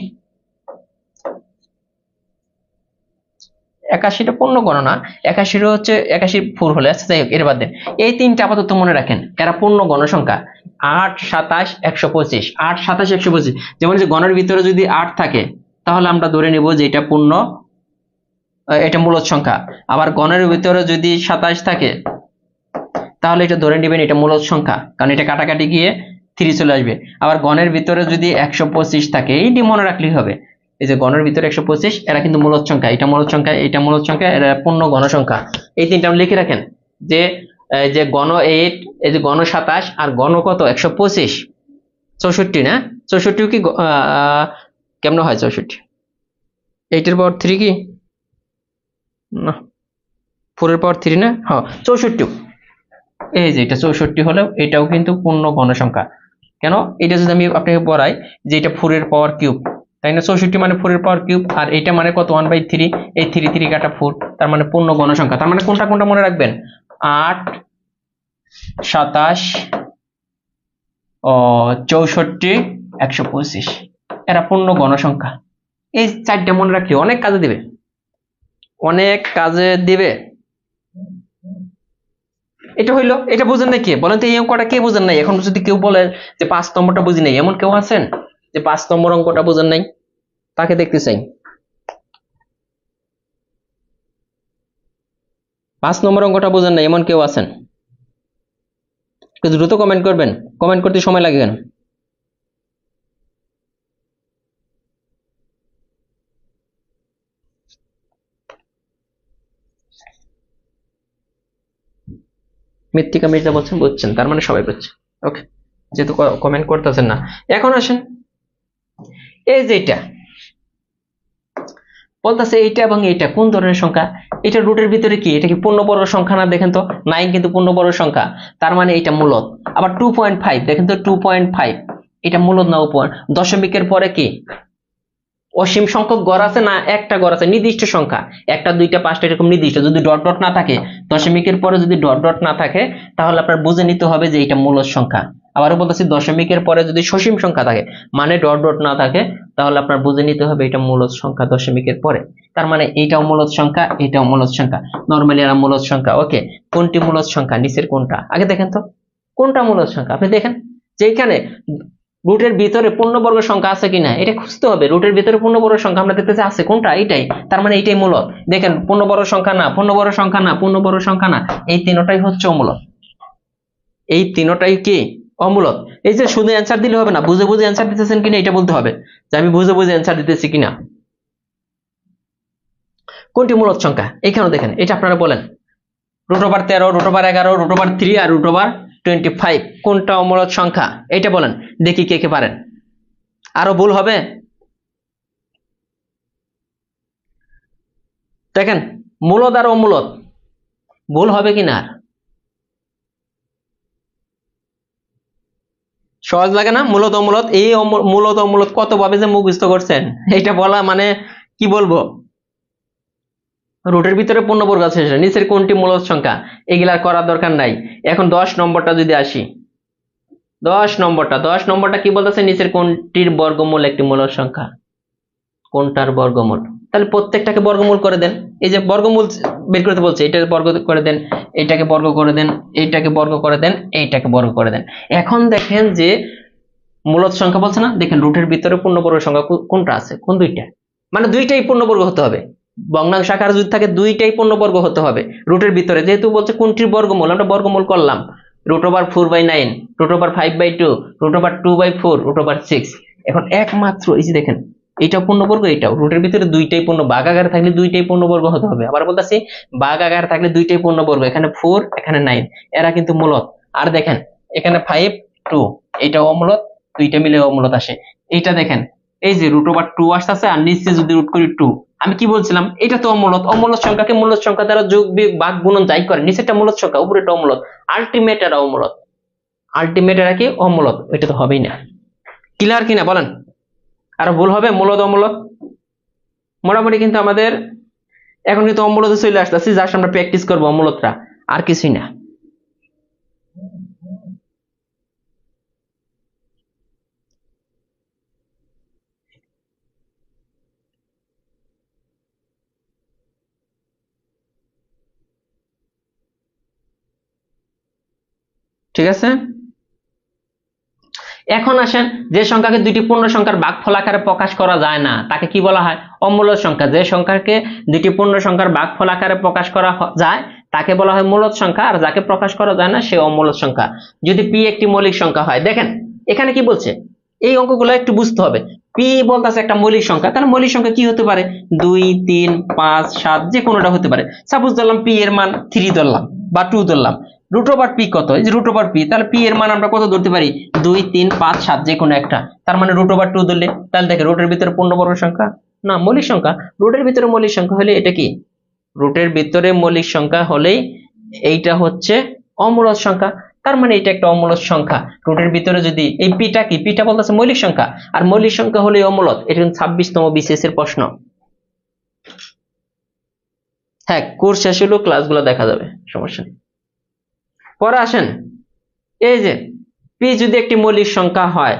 81টা পূর্ণ গণনা, 81 হচ্ছে 81 4 হলে, আচ্ছা যাই হোক, এর বাদ দেন। এই তিনটা আপাতত মনে রাখেন, এরা পূর্ণ গণ সংখ্যা। 8, 27, 125, 8, 27, 125। যেমন যে গণের ভিতরে যদি 8 থাকে, তাহলে আমরা ধরে নিব যে এটা পূর্ণ, এটা মূলদ সংখ্যা। আবার গণের ভিতরে যদি 27 থাকে, তাহলে এটা ধরে নেবেন এটা মূলদ সংখ্যা, কারণ এটা কাটাকাটি গিয়ে 3 চলে আসবে। আবার গণের ভিতরে যদি 125 থাকে, এইটি মনে রাখলেই হবে। এই যে গণের ভিতরে 125, এরা কিন্তু মূলদ সংখ্যা, এটা মূলদ সংখ্যা, এটা মূলদ সংখ্যা, এরা পূর্ণ গণ সংখ্যা। এই তিনটা আপনি লিখে রাখেন যে এই যে গণ 8, এই যে গণ 27 আর গণ কত 125, 64 না? 64 কি কেমন হয় 64? 8 এর পাওয়ার 3 কি না, 4 এর পাওয়ার 3 না? হ্যাঁ 64। এই যে এটা 64 হলেও এটাও কিন্তু পূর্ণ গণ সংখ্যা। কেন? এটা যদি আমি আপনাকে পড়াই যে এটা 4 এর পাওয়ার কিউব, তাই না? 64 মানে 4 এর পাওয়ার কিউব, আর এটা মানে কত 1/3, এই 3 3 কাটা 4, তার মানে পূর্ণ গণ সংখ্যা। তার মানে কোনটা কোনটা মনে রাখবেন? 8, 27, 64, 125, এরা পূর্ণ গণ সংখ্যা। এই চারটা মনে রাখলে অনেক কাজে দিবে, অনেক কাজে দিবে। এটা হইলো, এটা বুঝেন না কে বলেন তো? এই অঙ্কটা কে বুঝেন নাই? এখন যদি কেউ বলে যে 5 নম্বরটা বুঝি নাই, এমন কেউ আছেন যে 5 নম্বর অঙ্কটা বুঝেন নাই? তাকে দেখতে চাই। 5 নম্বর অঙ্কটা বুঝেন নাই এমন কেউ আছেন? একটু দ্রুত কমেন্ট করবেন, কমেন্ট করতে সময় লাগে কেন? মৃত্তিকা মির্জা বলছেন বুঝছেন, তার মানে সবাই বুঝছে। ওকে, যেহেতু কমেন্ট করতেছেন না, এখন আসেন এই যে এটা বলতেছে এইটা এবং এইটা কোন ধরনের সংখ্যা? এটা রুটের ভিতরে কি, এটা কি পূর্ণবর্গ সংখ্যা না? দেখেন তো 9 কিন্তু পূর্ণবর্গ সংখ্যা, তার মানে এটা মূলদ। আবার 2.5 দেখেন তো 2.5, এটা মূলদ না উপহার? দশমিকের পরে কি অসীম সংখ্যক গড় আছে না একটা গড় আছে? নির্দিষ্ট সংখ্যা, একটা দুইটা পাঁচটা এরকম নির্দিষ্ট। যদি ডট ডট না থাকে, দশমিকের পরে যদি ডট ডট না থাকে, তাহলে আপনার বুঝে নিতে হবে যে এটা মূলদ সংখ্যা। আবারও বলতেছি, দশমিকের পরে যদি সসীম সংখ্যা থাকে মানে ডট ডট না থাকে, তাহলে আপনার বুঝে নিতে হবে এটা মূলদ সংখ্যা দশমিকের পরে। তার মানে এইটাও মূলদ সংখ্যা, এটাও মূলদ সংখ্যা। নরমালি এরা মূলদ সংখ্যা। ওকে, কোনটি মূলদ সংখ্যা? নিচের কোনটা? আগে দেখেন তো কোনটা মূলদ সংখ্যা। আপনি দেখেন যে এখানে রুটের ভিতরে পূর্ণবর্গ সংখ্যা আছে কিনা এটা খুঁজতে হবে। রুটের ভিতরে পূর্ণবর্গ সংখ্যা আমরা দেখতেছি আছে, কোনটা? এইটাই। তার মানে এইটাই মূলদ। দেখেন পূর্ণবর্গ সংখ্যা না, পূর্ণবর্গ সংখ্যা না, পূর্ণবর্গ সংখ্যা না, এই তিনটাই হচ্ছে অমূলদ। এই তিনটাই কি অমূলদ। এই যে শুধু অ্যান্সার দিলে হবে না, বুঝে বুঝে অ্যান্সার দিতেছেন কিনা এটা বলতে হবে যে আমি বুঝে বুঝে অ্যান্সার দিতেছি কিনা। কোনটি মূলদ সংখ্যা? এখানেও দেখেন, এটা আপনারা বলেন। √13, √11, √3 আর √25 কোনটা অমূলদ সংখ্যা? এটা বলেন দেখি কে কে পারেন। আরো ভুল হবে? দেখেন মূলদ আর অমূলদ ভুল হবে কিনা? সহজ লাগে না? মূলদ অমূলদ, এই মূলদ অমূলদ কত ভাবে যে মুখস্থ করছেন, এটা বলা মানে কি বলবো। রুটের ভিতরে পূর্ণবর্গ আছে, নিচের কোনটি মূলদ সংখ্যা, এগুলার করার দরকার নাই। এখন 10 নম্বরটা যদি আসি, 10 নম্বরটা কি বলতেছে? নিচের কোনটির বর্গমূল একটি মূলদ সংখ্যা? কোনটার বর্গমূল? তাহলে প্রত্যেকটাকে বর্গমূল করে দেন। এই যে বর্গমূল বের করতে বলছে, এটাকে বর্গ করে দেন, এইটাকে বর্গ করে দেন, এইটাকে বর্গ করে দেন, এইটাকে বর্গ করে দেন। এখন দেখেন যে মূলদ সংখ্যা বলছে না, দেখেন রুটের ভিতরে পূর্ণবর্গ সংখ্যা কোনটা আছে? কোন দুইটা? মানে দুইটাই পূর্ণবর্গ হতে হবে। ভগ্নাংশ আকারে যদি থাকে দুইটাই পূর্ণবর্গ হতে হবে রুটের ভিতরে। যেহেতু বলছে কোনটির বর্গমূল, আমরা বর্গমূল করলাম। √4/9, √5/2, √2/4, √6। এখন একমাত্র এই যে দেখেন এটা পূর্ণবর্গ, এটাও রুটের ভিতরে দুইটাই পূর্ণ, ভাগাকারে থাকলে দুইটাই পূর্ণবর্গ হতে হবে। আবার বলতেছি ভাগাকারে থাকলে দুইটাই পূর্ণবর্গ, এখানে 4 এখানে 9, এরা কিন্তু মূলদ। আর দেখেন এখানে 5 2, এটাও অমূলদ, দুইটা মিলে অমূলদ আসে। এইটা দেখেন এই যে √2 আসতেছে আর নিচে যদি রুট করি 2, আমি কি বলছিলাম? এটা তো অমূলদ। অমূলদ সংখ্যাকে মূলদ সংখ্যা দ্বারা যোগ বিয়োগ ভাগ গুণন যাই করে, নিচেরটা মূলদ সংখ্যা, উপরেরটা অমূলদ। আলটিমেট এরা অমূলদ, আলটিমেট এরা কি অমূলদ। এটা তো হবেই না। ক্লিয়ার কিনা বলেন? আর ভুল হবে মূলদ অমূলদ? মোটামুটি কিন্তু আমাদের এখন কিন্তু অমূলদে চলে আসতেছি, যার আমরা প্র্যাকটিস করবো অমূলদটা, আর কিছুই না। ঠিক আছে, এখন আসেন যে সংখ্যাকে দুইটি পূর্ণ সংখ্যার ভাগফল আকারে প্রকাশ করা যায় না তাকে কি বলা হয়? অমূলদ সংখ্যা। যে সংখ্যাকে দুইটি পূর্ণ সংখ্যার ভাগফল আকারে প্রকাশ করা যায় তাকে বলা হয় মূলদ সংখ্যা, আর যাকে প্রকাশ করা যায় না সে অমূলদ সংখ্যা। যদি p একটি মৌলিক সংখ্যা হয়, দেখেন এখানে কি বলছে, এই অঙ্কগুলো একটু বুঝতে হবে। পি বলতেছে একটা মৌলিক সংখ্যা, তাহলে মৌলিক সংখ্যা কি হতে পারে, 2 3 5 7 যে কোনোটা হতে পারে। সাপোজ ধরলাম পি এর মান 3 ধরলাম বা 2 ধরলাম, রুট ওভার পি কত, এই যে রুট ওভার পি, তাহলে পি এর মান আমরা কত ধরতে পারি, 2 3 5 7 যে কোনো একটা, তার মানে রুট ওভার 2 ধরলে, তাহলে দেখে রুটের ভিতরে পূর্ণবর্গ সংখ্যা না মৌলিক সংখ্যা, রুটের ভিতরে মৌলিক সংখ্যা হলে এটা কি, রুটের ভিতরে মৌলিক সংখ্যা হলেই এইটা হচ্ছে অমূলদ সংখ্যা, তার মানে এটা একটা অমূলদ সংখ্যা। রুটের ভিতরে যদি এই পিটা কি, পিটা বলতেছে মৌলিক সংখ্যা, আর মৌলিক সংখ্যা হলেই অমূলদ। এটা কিন্তু 26তম বিসিএস এর প্রশ্ন। হ্যাঁ, কোর্স শেষ হলেও ক্লাসগুলো দেখা যাবে, সমস্যা নেই। পরে আসেন, এই যে পি যদি একটি মৌলিক সংখ্যা হয়,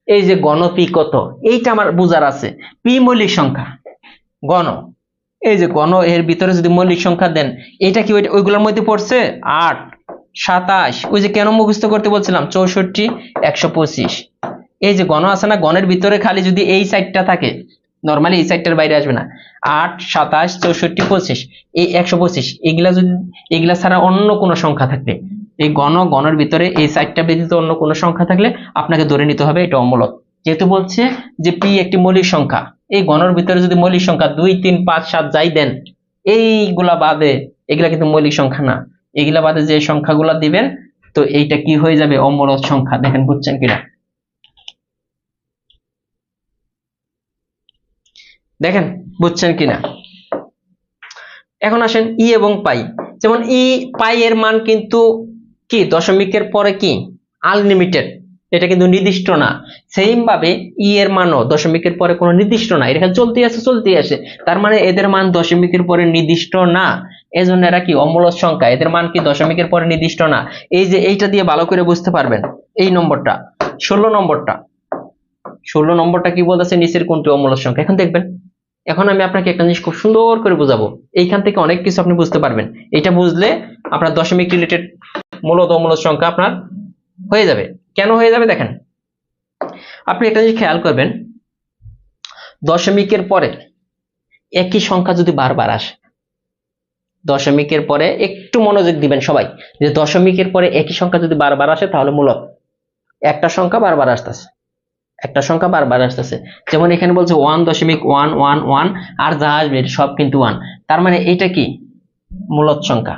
এই যে গণ পি কত, এইটা আমার বুঝার আছে। পি মৌলিক সংখ্যা, গণ, এই যে গণ এর ভিতরে যদি মৌলিক সংখ্যা দেন, এটা কি ওইগুলোর মধ্যে পড়ছে, 8 27, ওই যে কেন মুখস্থ করতে বলছিলাম 64 125, এই যে গণ আছে না, গণের ভিতরে খালি যদি এই সাইডটা থাকে, নরমালি এই সাইডটার বাইরে আসবে না, 8 27 64 25, এই 125, এগুলা যদি, এগুলা ছাড়া অন্য কোনো সংখ্যা থাকলে, এই গণের ভিতরে এই সাইডটা ব্যতীত অন্য কোনো সংখ্যা থাকলে আপনাকে ধরে নিতে হবে এটা অমূলক। যেহেতু বলছে যে পি একটি মৌলিক সংখ্যা, এই গণের ভিতরে যদি মৌলিক সংখ্যা 2 3 5 7 যাই দেন, এইগুলা বাদে এগুলা কিন্তু মৌলিক সংখ্যা না, এগুলা বাদে যে সংখ্যাগুলা দিবেন, তো এইটা কি হয়ে যাবে, অমূলদ সংখ্যা। দেখেন বুঝছেন কিনা, দেখেন বুঝছেন কিনা। এখন আসেন ই এবং পাই, যেমন ই পাই এর মান কিন্তু কি দশমিকের পরে কি আনলিমিটেড, এটা কিন্তু নির্দিষ্ট না। সেম ভাবে ই এর মানও দশমিকের পরে কোনো নির্দিষ্ট না, এটা চলতে আসে, তার মানে এদের মান দশমিকের পরে নির্দিষ্ট না, এজন্য এরা কি অমূলদ সংখ্যা, এদের মান কি দশমিকের পরে নির্দিষ্ট না। এই যে এইটা দিয়ে ভালো করে বুঝতে পারবেন, এই নম্বরটা 16 নম্বরটা কি বলতেছে, নিচের কোনটি অমূলদ সংখ্যা। এখন দেখবেন, এখন আমি আপনাকে একটা জিনিস খুব সুন্দর করে বোঝাবো, এইখান থেকে অনেক কিছু আপনি বুঝতে পারবেন। এটা বুঝলে আপনার দশমিক রিলেটেড মূলদ অমূলদ সংখ্যা আপনার হয়ে যাবে। কেন হয়ে যাবে দেখেন, আপনি একটা জিনিস খেয়াল করবেন, দশমিকের পরে একই সংখ্যা যদি বারবার আসে, দশমিকের পরে একটু মনোযোগ দিবেন সবাই, যে দশমিকের পরে একই সংখ্যা যদি বারবার আসে তাহলে মূলদ, একটা সংখ্যা বারবার আসতেছে, একটা সংখ্যা বারবার আসতেছে। যেমন এখানে বলছে 1.111 আর যা আসবে সব কিন্তু 1, তার মানে এটা কি মূলদ সংখ্যা,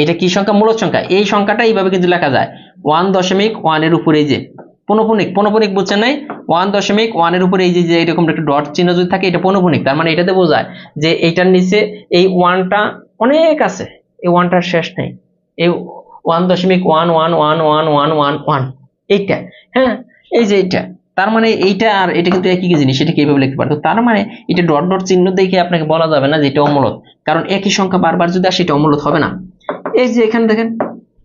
এটা কি সংখ্যা, মূলদ সংখ্যা। এই সংখ্যাটা এইভাবে কিন্তু লেখা যায় 1.1 এর উপরে, এই যে পৌনঃপুনিক বুঝছেন নাই, 1.1 এর উপরে এই যে এরকম একটা ডট চিহ্ন যদি থাকে, এটা পৌনঃপুনিক, তার মানে এটাতে বোঝায় যে এইটার নিচে এই ওয়ানটা অনেক আছে, এই ওয়ানটার শেষ নেই, এই 1.1111111 এইটা, হ্যাঁ এই যে এইটা, তার মানে এইটা আর এটা কিন্তু একই জিনিস, এটা কিভাবে লিখতে পারতো, তার মানে এটা ডট ডট চিহ্ন দেখে আপনাকে বলা যাবে না যে এটা অমূলদ, কারণ একই সংখ্যা বারবার যদি আসে এটা অমূলদ হবে না। এই যে এখানে দেখেন,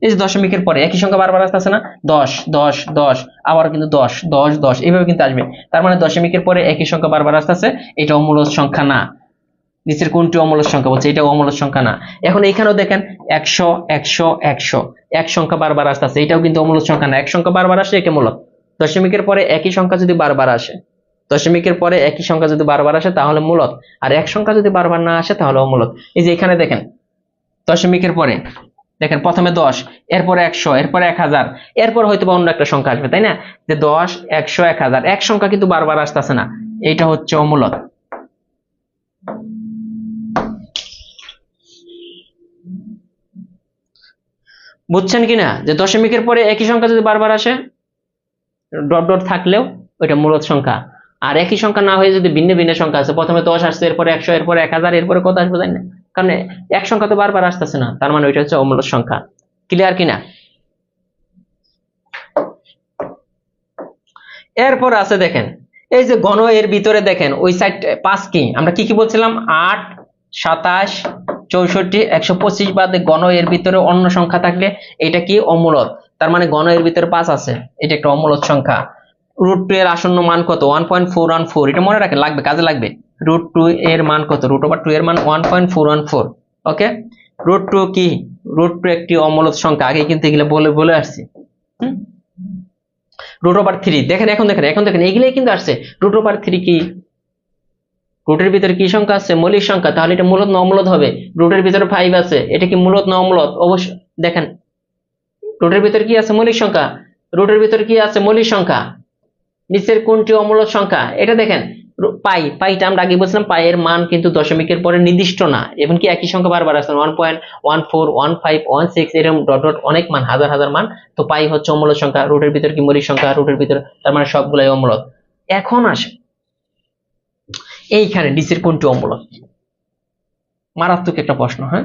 এই যে দশমিকের পরে একই সংখ্যা বারবার আসতেছে না, 10 10 10, আবার কিন্তু 10 10 10 এইভাবে কিন্তু আসবে, তার মানে দশমিকের পরে একই সংখ্যা বারবার আসতেছে, এটা অমূলদ সংখ্যা না। নিচের কোনটি অমূলদ সংখ্যা বলছে, এটা অমূলদ সংখ্যা না। এখন এখানেও দেখেন 100 100 100, এক সংখ্যা বারবার আসতেছে, এটাও কিন্তু অমূলদ সংখ্যা না, এক সংখ্যা বারবার আসে এটা মূলদ। দশমিকের পরে একই সংখ্যা যদি বারবার আসে, দশমিকের পরে একই সংখ্যা যদি বারবার আসে তাহলে মূলদ, আর এক সংখ্যা যদি বারবার না আসে তাহলে অমূলদ। এই যে এখানে দেখেন, দশমিকের পরে দেখেন প্রথমে 10, এরপরে 100, এরপরে 1000, এরপর হয়তো বা অন্য একটা সংখ্যা আসবে, তাই না, যে 10 100 1000, এক সংখ্যা কিন্তু বারবার আসতেছে না, এইটা হচ্ছে অমূলদ। বুঝছেন কিনা, যে দশমিকের পরে একই সংখ্যা যদি বারবার আসে, ডট ডট থাকলেও ওইটা মূলদ সংখ্যা, আর একই সংখ্যা না হয়ে যদি ভিন্ন ভিন্ন সংখ্যা আছে, প্রথমে 10 আসছে, এরপরে 100, এরপরে 1000, এরপরে কত আসবে জানি না, কারণ এক সংখ্যা তো বারবার আসতেছে না, তার মানে ওইটা হচ্ছে অমূলদ সংখ্যা। ক্লিয়ার কিনা। এরপর আছে দেখেন, এই যে ঘন এর ভিতরে দেখেন ওই সাইড 5 কি, আমরা কি কি বলছিলাম, 8 27 64 125 বাদে ঘন এর ভিতরে অন্য সংখ্যা থাকলে এটা কি অমূলদ, তার মানে ঘন এর ভিতরে 5 আছে, এটা একটা অমূলদ সংখ্যা। √2 এর আসন্ন মান কত, 1.414, এটা মনে রাখেন, লাগবে, কাজে লাগবে। √2 এর মান কত, √2 এর মান 1.414, ওকে। √2 কি, √2 একটি অমূলদ সংখ্যা, আগে কিন্তু এগুলো বলে আসছি। √3 দেখেন, এখন দেখেন এগুলাই কিন্তু আসছে। √3 কি, রুটের ভিতরে কি সংখ্যা আছে, মৌলিক সংখ্যা, তাহলে এটা মূলদ না অমূলদ হবে। রুটের ভিতরে 5 আছে, এটা কি মূলদ না অমূলদ, অবশ্যই দেখেন রুটের ভিতরে কি আছে, মৌলিক সংখ্যা, রুটের ভিতরে কি আছে? মৌলিক সংখ্যা। নিচের কোনটি অমূলদ সংখ্যা? এটা দেখেন, পাইটা আমরা আগে বলছিলাম পাইয়ের মান কিন্তু দশমিকের পরে নির্দিষ্ট না, এমনকি একই সংখ্যা বারবার আসছে 1.141516 এরকম ডট ডট অনেক মান, হাজার হাজার মান। তো পাই হচ্ছে অমূলদ সংখ্যা। রুটের ভিতরে কি মৌলিক সংখ্যা? রুটের ভিতরে, তার মানে সবগুলাই অমূলদ। এখন আসে এইখানে নিচের কোনটি অমূলদ? মারাত্মক একটা প্রশ্ন। হ্যাঁ,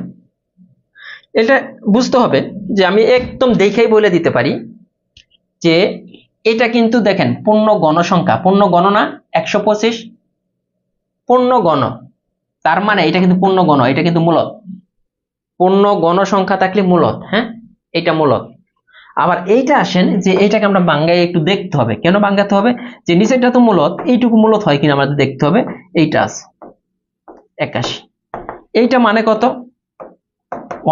এটা বুঝতে হবে যে আমি একদম দেখেই বলে দিতে পারি যে এটা কিন্তু দেখেন পূর্ণ গণসংখ্যা, পূর্ণ গণনা 125 পূর্ণ গণ, তার মানে এটা কিন্তু পূর্ণ গণ, এটা কিন্তু মূলদ। পূর্ণ গণসংখ্যা থাকলে মূলদ। হ্যাঁ, এটা মূলদ। আবার এইটা আসেন যে এইটাকে আমরা বাংলায় একটু দেখতে হবে। কেন বাংলাতে হবে? যে নিচেরটা তো মূলদ, এইটুকু মূলদ হয় কিনা আমাদের দেখতে হবে। এইটা আছে 81, এইটা মানে কত?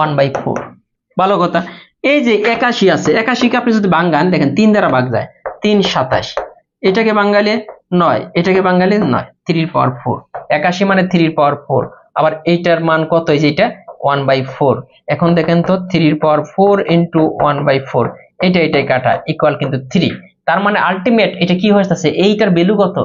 1/4। ভালো কথা। এই যে 81 আছে, 81কে আপনি যদি ভাঙান দেখেন 3 দ্বারা ভাগ যায়, 3 27। এটাকে ভাঙালে 9, এটাকে ভাঙালে 9, 3/4। 81 মানে 3/4। আবার এইটার মান কত? এই যে এটা 1/4। এখন দেখেন তো 3/4 ইন্টু 1/4, এটাই কাটা ইকুয়াল কিন্তু 3। তার মানে আলটিমেট এটা কি হয়েছে? এইটার ভ্যালু কত?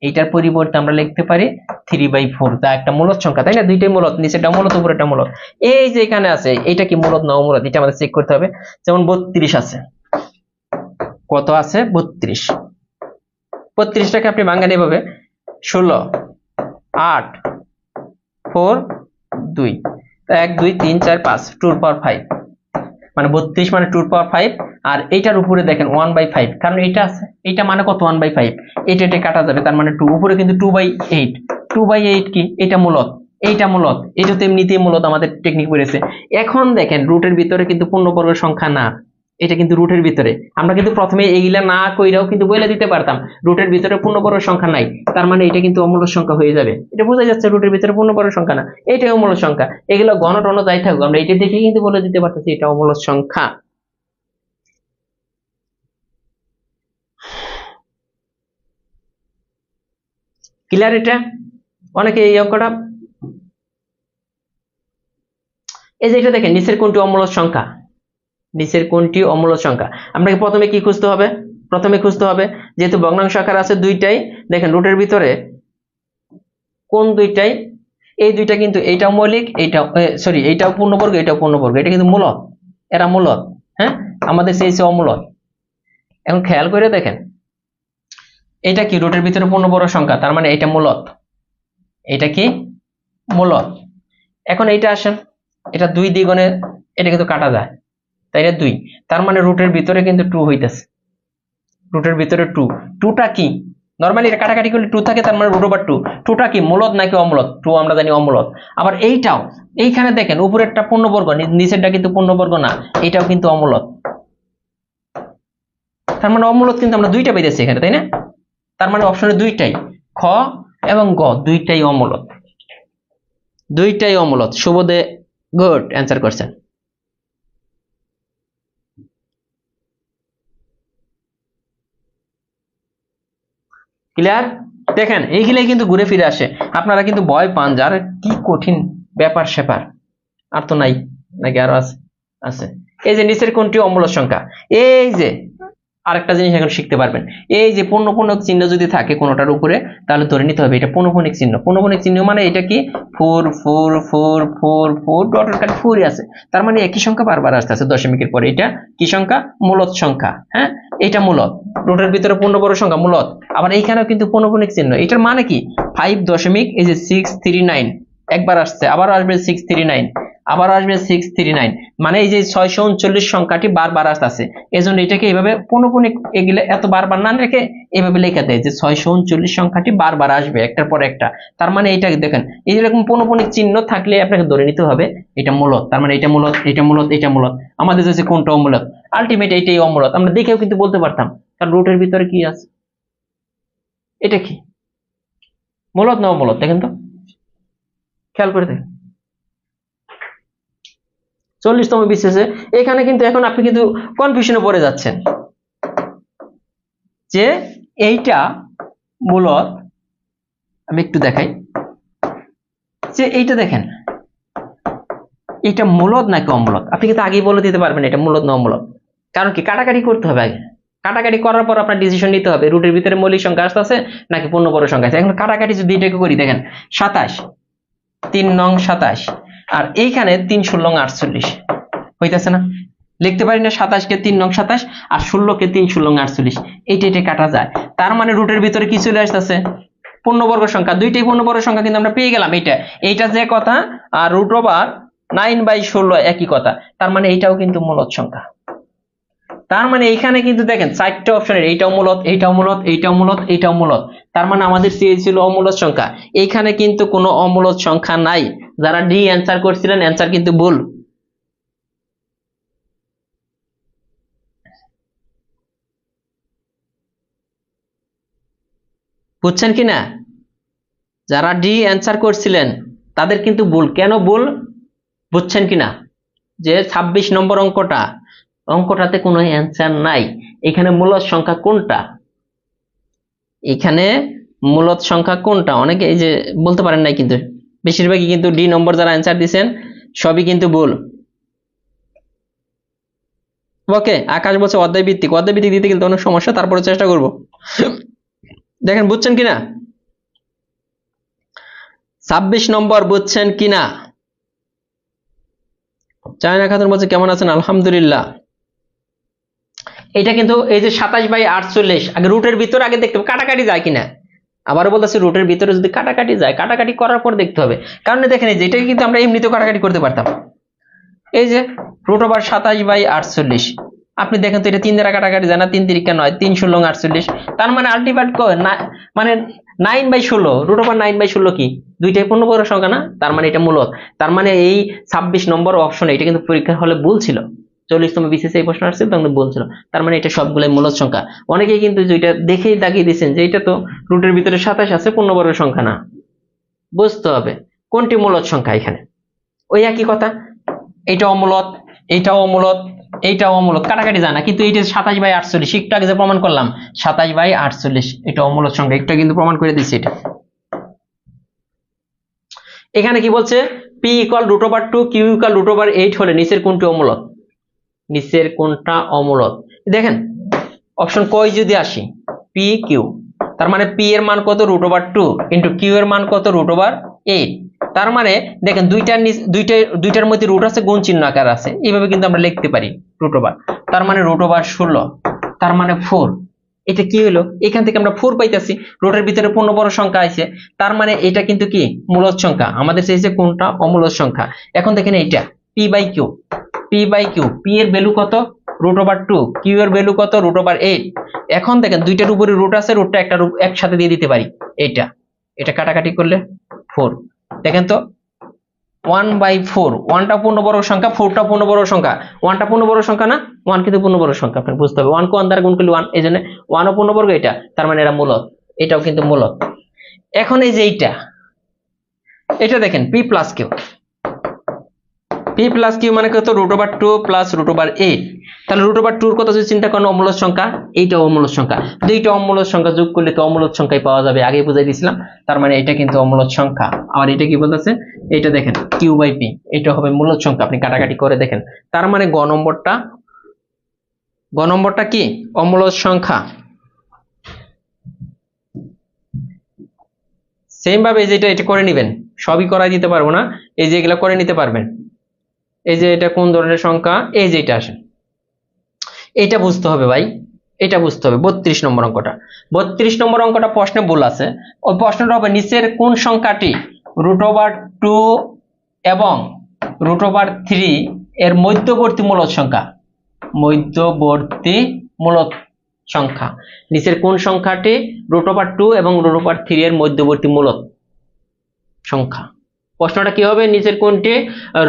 এইটার পরিবর্তে আমরা লিখতে পারি 3/4। তা একটা মূলদ সংখ্যা, তাই না? দুইটাই মূলদ, নিচেটা মূলদ উপরেটা মূলদ। এই যে এখানে আছে, এটা কি মূলদ না অমূলদ? এটা আমাদের চেক করতে হবে। যেমন 32 আছে, কত আছে? 32। 32টাকে আপনি ভাঙান এভাবে 16 8 4 2, 1 2 3 4 5, 2/5, মানে 32 মানে 2/5। আর এইটার উপরে দেখেন 1/5, কারণ এটা আছে, এটা মানে কত? 1/5। এটা কাটা যাবে, তার মানে 2। উপরে কিন্তু 2/8। 2/8 কি? এটা মূলদ, এইটা মূলদ, এটা তো এমনিতেই মূলদ, আমাদের টেকনিক পড়েছে। এখন দেখেন রুটের ভিতরে কিন্তু পূর্ণবর্গ সংখ্যা না, এটা কিন্তু রুটের ভিতরে। আমরা কিন্তু প্রথমে এইগুলা না কইরাও কিন্তু বলে দিতে পারতাম রুটের ভিতরে পূর্ণবর্গ সংখ্যা নাই, তার মানে এটা কিন্তু অমূলদ সংখ্যা হয়ে যাবে। এটা বোঝা যাচ্ছে রুটের ভিতরে পূর্ণবর্গ সংখ্যা না, এটাই অমূলদ সংখ্যা। এগুলো গণ টন যাই থাকুক, আমরা এটা দেখে কিন্তু বলে দিতে পারতেছি এটা অমূলদ সংখ্যা। ক্লিয়ার? এটা অনেকে এই অঙ্কটা, এই যে এটা দেখেন নিচের কোনটি অমূলদ সংখ্যা? নিচের কোনটি অমূলদ সংখ্যা? আপনাকে প্রথমে কি খুঁজতে হবে? প্রথমে খুঁজতে হবে যেহেতু ভগ্নাংশ আকার আছে দুইটাই, দেখেন রুটের ভিতরে কোন দুইটাই? এই দুইটা কিন্তু, এইটাও মৌলিক, এইটাও সরি, এইটাও পূর্ণবর্গ, এটাও পূর্ণবর্গ, এটা কিন্তু মূলদ, এরা মূলদ। হ্যাঁ, আমাদের চেয়েছে অমূলদ। এখন খেয়াল করে দেখেন এটা কি? রুটের ভিতরে পূর্ণবর্গ সংখ্যা, তার মানে এটা মূলদ, এটা কি? মূলদ। এখন এইটা আসেন, এটা 2 দ্বিগুণে, এটা কিন্তু কাটা যায়, তাই না? 2, তার মানে রুটের ভিতরে কিন্তু 2 হইতেছে। রুটের ভিতরে 2, 2টা কি? নরমালি এটা কাটাকাটি করলে 2 থাকে, তার মানে √2। 2টা কি? মূলদ নাকি অমূলদ? 2 আমরা জানি অমূলদ। আবার এইটাও, এইখানে দেখেন উপরেরটা পূর্ণবর্গ, নিচেরটা কিন্তু পূর্ণবর্গ না, এটাও কিন্তু অমূলদ। তার মানে অমূলদ কিন্তু আমরা দুইটা পেয়েছি এখানে, তাই না? তার মানে অপশনে দুইটাই, খ এবং গ দুইটাই অমূলদ, দুইটাই অমূলদ। শুভদে গুড অ্যান্সার করছেন। ক্লিয়ার? দেখেন এইগুলাই কিন্তু ঘুরে ফিরে আসে, আপনারা কিন্তু ভয় পান যার কি কঠিন ব্যাপার স্যাপার। আর তো নাই, নাকি আরো আছে? আছে। এই যে নিচের কোনটি অমূলদ সংখ্যা? এই যে আরেকটা জিনিস এখন শিখতে পারবেন, এই যে পূর্ণপূর্ণক চিহ্ন যদি থাকে কোনোটার উপরে, তাহলে ধরে নিতে হবে এটা পূর্ণপূর্ণক চিহ্ন। পূর্ণপূর্ণক চিহ্ন মানে এটা কি? 4 4 4 4 4 ডটের কাছে 4 আছে, তার মানে একই সংখ্যা বারবার আসতে আছে দশমিকের পরে। এটা কি সংখ্যা? মূলদ সংখ্যা। হ্যাঁ, এটা মূলদ, রুটের ভিতরে পূর্ণবর্গ সংখ্যা মূলদ। আবার এইখানেও কিন্তু পূর্ণপূর্ণক চিহ্ন, এটার মানে কি? 5 দশমিক এই যে 639 একবার আসছে, আবার আসবে 639, আবার আসবে 639, মানে এই যে 639 সংখ্যাটি বারবার আসতেছে। এজন্য এটাকে এইভাবে পৌনঃপুনিক, এগুলো এত বারবার না রেখে এইভাবে লেখা দেয় যে 639 সংখ্যাটি বারবার আসবে একটার পর একটা। তার মানে এটা দেখেন এইরকম পৌনঃপুনিক চিহ্ন থাকলে আপনাকে ধরে নিতে হবে এটা মূলদ। তার মানে এটা মূলদ, এটা মূলদ, এটা মূলদ। আমাদের কাছে কোনটা অমূলদ? আলটিমেট এইটাই অমূলদ। আমরা দেখেও কিন্তু বলতে পারতাম, কারণ রুটের ভিতরে কি আছে? এটা কি মূলদ না অমূলদ? দেখেন তো, খেয়াল করে দেখেন 40তম বিশেষে এখানে কিন্তু এখন আপনি কিন্তু কনফিউশনে পড়ে যাচ্ছেন যে এইটা মূলদ। আমি একটু দেখাই যে এইটা দেখেন এটা মূলদ নাকি অমূলদ, আপনি কিন্তু আগেই বলে দিতে পারবেন এটা মূলদ না অমূলদ। কারণ কি? কাটাকাটি করতে হবে আগে। কাটাকাটি করার পর আপনার ডিসিশন নিতে হবে রুটের ভিতরে মৌলিক সংখ্যা আসতেছে নাকি পূর্ণবর্গ সংখ্যা আছে। এখন কাটাকাটি যদি এটাকে করি, দেখেন 27 3 নং 27 আর এইখানে 3 16 48 হইতাছে না? লিখতে পারি না 27 কে 3 নং 27 আর 16 কে 3 16 48, এইটা কাটা যায়। তার মানে রুটের ভিতরে কি চলে আসতেছে? পূর্ণবর্গ সংখ্যা, দুইটাই পূর্ণবর্গ সংখ্যা কিন্তু আমরা পেয়ে গেলাম। এইটা যে কথা, আর রুট ওভার 9/16 একই কথা। তার মানে এইটাও কিন্তু মূলদ সংখ্যা। তার মানে এইখানে কিন্তু দেখেন 4টা অপশনের, এইটাও মূলদ, এইটাও মূলদ, এইটাও মূলদ, এইটাও মূলদ। তার মানে আমাদের চেয়েছিল অমূলদ সংখ্যা। এইখানে কিন্তু কোনো অমূলদ সংখ্যা নাই। যারা ডি অ্যান্সার করছিলেন অ্যান্সার কিন্তু ভুল। বুঝছেন কিনা? যারা ডি অ্যান্সার করছিলেন তাদের কিন্তু ভুল। কেন ভুল বুঝছেন কিনা? যে 26 নম্বর অঙ্কটাতে কোনো অ্যান্সার নাই। এখানে মূলদ সংখ্যা কোনটা? এখানে মূলদ সংখ্যা কোনটা? অনেকে এই যে বলতে পারেন নাই, কিন্তু বেশিরভাগই কিন্তু ডি নম্বর যারা অ্যান্সার দিয়েছেন সবই কিন্তু ভুল। ওকে, আকাশ বলছে অধ্যায় ভিত্তিক দিতে কিন্তু অনেক সমস্যা, তারপরে চেষ্টা করব। দেখেন বুঝছেন কিনা? 26 নম্বর বুঝছেন কিনা? চায়না খাতুন বলছে কেমন আছেন? আলহামদুলিল্লাহ। এটা কিন্তু এই যে 27/48, আগে রুটের ভিতরে আগে দেখতে হবে কাটাকাটি যায় কিনা। আবারও বলতেছি, রুটের ভিতরে যদি কাটাকাটি যায়, কাটাকাটি করার পর দেখতে হবে। কারণ দেখেন এই যে এটা কিন্তু আমরা এমনিতেও কাটাকাটি করতে পারতাম। এই যে রুট ওভার 27/48, আপনি দেখেন তো এটা 3 দ্বারা কাটাকাটি যায় না, 3 3 9 3 16 48। তার মানে আলটিমেট মানে 9/16, রুট ওভার 9/16 কি দুইটাই পূর্ণবর্গ সংখ্যা না? তার মানে এটা মূলদ। তার মানে এই 26 নম্বর অপশনে এটা কিন্তু পরীক্ষার হলে ভুল ছিল। 40তম বিসিএস এই প্রশ্ন আসছে, তখন ভুল ছিল। তার মানে এটা সবগুলাই মূলদ সংখ্যা। অনেকেই কিন্তু যেটা দেখেই দাগিয়ে দিচ্ছেন যে এটা তো রুটের ভিতরে 27 আছে, পূর্ণবর্গ সংখ্যা না। বুঝতে হবে কোনটি মূলদ সংখ্যা। এখানে ওই একই কথা, এইটা অমূলদ, এইটাও অমূলদ, এইটাও অমূলদ, কাটাকাটি যায় না। কিন্তু এইটা 27/48, একটু আগে যে প্রমাণ করলাম 27/48 এটা অমূলদ সংখ্যা, একটা কিন্তু প্রমাণ করে দিচ্ছি। এটা এখানে কি বলছে? p = √2 q = √8 হলে নিচের কোনটি অমূলদ? নিচের কোনটা অমূলদ? দেখেন অপশন কই যদি আসি p q, তার মানে p এর মান কত? √2 ইন্টু q এর মান কত? √8। তার মানে দেখেন দুইটার মধ্যে রুট আছে, গুণ চিহ্ন আকার আছে, এইভাবে কিন্তু আমরা লিখতে পারি √, তার মানে √16, তার মানে 4। এটা কি হলো? এখান থেকে আমরা 4 পাইতেছি, রুটের ভিতরে পূর্ণবর্গ সংখ্যা আছে, তার মানে এটা কিন্তু কি মূলদ সংখ্যা। আমাদের চাইছে কোনটা অমূলদ সংখ্যা। এখন দেখেন এইটা p/q, p এর ভ্যালু কত? √2, q এর ভ্যালু কত? √8। এখন দেখেন দুইটার উপরে রুট আছে, রুটটা একটা একসাথে দিয়ে দিতে পারি। এটা কাটাকাটি করলে 4। দেখেন তো 1/4, 1টা পূর্ণবর্গ সংখ্যা, 4টা পূর্ণবর্গ সংখ্যা। 1টা পূর্ণবর্গ সংখ্যা না? 1 কিন্তু পূর্ণবর্গ সংখ্যা, আপনাকে বুঝতে হবে। 1 কে 1 দ্বারা গুণ করলে 1, এই জন্য 1 ও পূর্ণবর্গ। এটা তার মানে এরা মূলদ, এটাও কিন্তু মূলদ। এখন এই যে এটা দেখেন p+q মানে কত? √2 প্লাস √8। তাহলে √2 এর কথা যদি চিন্তা করেন অমূলদ সংখ্যা, এইটাও অমূলদ সংখ্যা। দুইটা অমূলদ সংখ্যা যোগ করলে তো অমূলদ সংখ্যাই পাওয়া যাবে, আগে বুঝাই দিয়েছিলাম। তার মানে এটা কিন্তু অমূলদ সংখ্যা। আর এটা কি বলতেছে? এটা দেখেন q/p, এটা হবে মূলদ সংখ্যা। আপনি কাটাকাটি করে দেখেন। তার মানে গ নম্বরটা কি অমূলদ সংখ্যা। সেম ভাবে এটা করে নেবেন, সবই করাই দিতে পারবো না, এই যে এগুলা করে নিতে পারবেন। এই যে এটা কোন ধরনের সংখ্যা, এই যে এটা আসে, এটা বুঝতে হবে ভাই, এটা বুঝতে হবে। 32 নম্বর অঙ্কটা প্রশ্নে ভুল আছে। ওই প্রশ্নটা হবে নিচের কোন সংখ্যাটি √2 এবং √3 এর মধ্যবর্তী মূলদ সংখ্যা। নিচের কোন সংখ্যাটি √2 এবং √3 এর মধ্যবর্তী মূলদ সংখ্যা। প্রশ্নটা কি হবে? নিচের কোনটি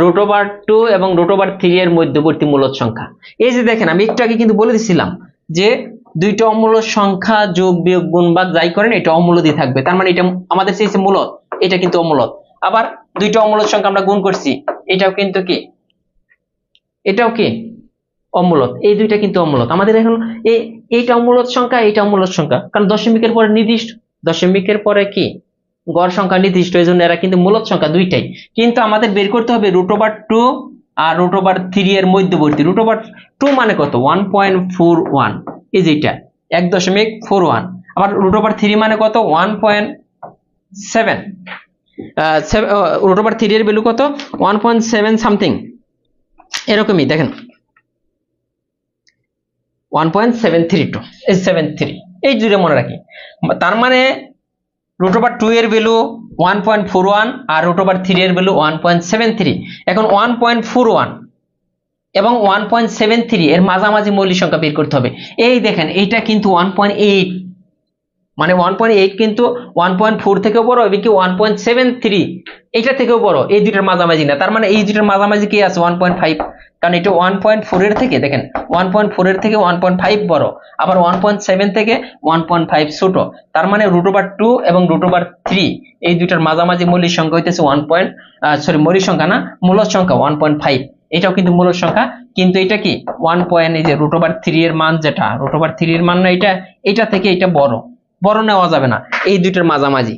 √2 এবং √3 এর মধ্যবর্তী মূলদ সংখ্যা। এই যে দেখেন আমি একটু আগে কিন্তু বলে দিছিলাম যে দুইটা অমূলদ সংখ্যা যোগ বিয়োগ গুণ ভাগ যাই করেন এটা অমূলদই থাকবে। তার মানে এটা আমাদের চেয়েছে মূলদ, এটা কিন্তু অমূলদ। আবার দুইটা অমূলদ সংখ্যা আমরা গুণ করছি, এটাও কিন্তু কি, এটাও কি অমূলদ। এই দুইটা কিন্তু অমূলদ। আমাদের এখন এইটা অমূলদ সংখ্যা, এইটা অমূলদ সংখ্যা, কারণ দশমিকের পরে নির্দিষ্ট, দশমিকের পরে কি গড় সংখ্যা নির্দিষ্ট, এই জন্য এরা কিন্তু মূলদ সংখ্যা দুইটাই। কিন্তু আমাদের বের করতে হবে √2 আর √3 এর মধ্যবর্তী। √2 মানে কত? 1.41। এই যে এটা 1.41, আবার √3 মানে কত 1.7, √3 এর ভ্যালু কত 1.7 সামথিং, এরকমই দেখেন 1.732, এই 73, এই দুটো মনে রাখি। তার মানে √2 এর ভ্যালু 1.41 আর √3 এর ভ্যালু 1.73। এখন 1.41 এবং 1.73 এর মাঝামাঝি মৌলিক সংখ্যা বের করতে হবে। এই দেখেন এইটা কিন্তু 1.8, মানে 1.8 কিন্তু 1.4 থেকেও বড় এবং কি 1.73 এটা থেকেও বড়, এই দুইটার মাঝামাঝি না। তার মানে এই দুইটার মাঝামাঝি কি আছে 1.5, কারণ এটা 1.4 এর থেকে দেখেন 1.4 এর থেকে 1.5 বড়, আবার 1.7 থেকে 1.5 ছোট। তার মানে √2 এবং √3 এই দুইটার মাঝামাঝি মৌলিক সংখ্যা হইতেছে মৌলিক সংখ্যা না, মূলদ সংখ্যা 1.5। এটাও কিন্তু মূলদ সংখ্যা, কিন্তু এটা কি 1. এই যে √3 এর মান, যেটা √3 এর মান না, এটা থেকে এটা বড়, বড় নেওয়া যাবে না, এই দুইটার মাঝামাঝি।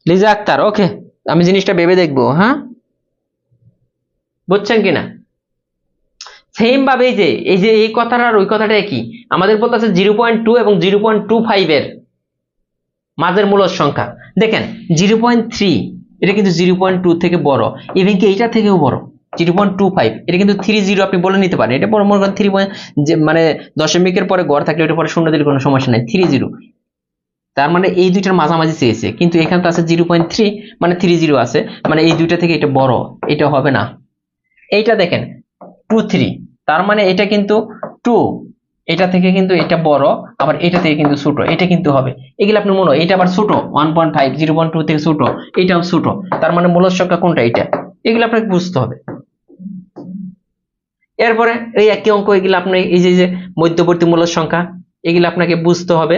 লিজা আক্তার, ওকে, আমি জিনিসটা ভেবে দেখবো। হ্যাঁ, বুঝছেন কিনা? সেম ভাবে এই যে এই কথাটা আর ওই কথাটা একই। আমাদের বলতেছে 0.2 এবং 0.25 এর মাঝের মূলদ সংখ্যা। দেখেন 0.3 এটা কিন্তু 0.2 থেকে বড়, ইভেন কি এইটা থেকেও বড় 0.25, এটা কিন্তু 30 আপনি বলে নিতে পারেন। এটা মনে করেন 3 মানে দশমিকের পরে গড় থাকলে এটা পরে শূন্য দিলে কোনো সমস্যা নাই, 30। তার মানে এই দুইটার মাঝামাঝি চেয়েছে, কিন্তু এখানে তো আছে 0.3, মানে 30 আছে, মানে এই দুইটা থেকে এটা বড়, এটা হবে না। এইটা দেখেন 2.3, তার মানে এটা কিন্তু 2, এটা থেকে কিন্তু এটা বড়, আবার এটা থেকে কিন্তু ছোট, এটা কিন্তু হবে। এগুলো আপনি মনে হয় এটা আবার ছোট 1.5, 0.2 থেকে ছোট, এটাও ছোট। তার মানে মূলদ সংখ্যা কোনটা, এটা। এগুলো আপনাকে বুঝতে হবে। এরপরে এই একই অঙ্ক, এগুলো আপনি এই যে মধ্যবর্তী মূলদ সংখ্যা, এগুলো আপনাকে বুঝতে হবে।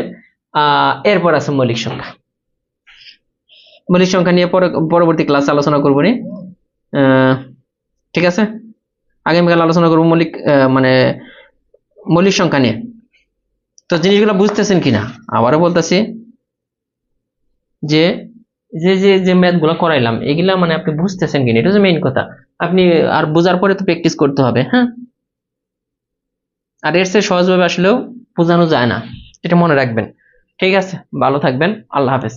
এরপর আছে মৌলিক সংখ্যা। মৌলিক সংখ্যা নিয়ে পরবর্তী ক্লাসে আলোচনা করবো নি, ঠিক আছে? আগামীকাল আলোচনা করবো মানে মৌলিক সংখ্যা নিয়ে। তো জিনিসগুলো বুঝতেছেন কিনা আবারও বলতেছি, যে যে যে যে ম্যাথ গুলো করাইলাম এগুলা মানে আপনি বুঝতেছেন কিনা, এটা হচ্ছে মেইন কথা। আপনি আর বোঝার পরে তো প্র্যাকটিস করতে হবে। হ্যাঁ, আর এর চেয়ে সহজভাবে আসলেও বোঝানো যায় না, এটা মনে রাখবেন। ঠিক আছে, ভালো থাকবেন, আল্লাহ হাফেজ।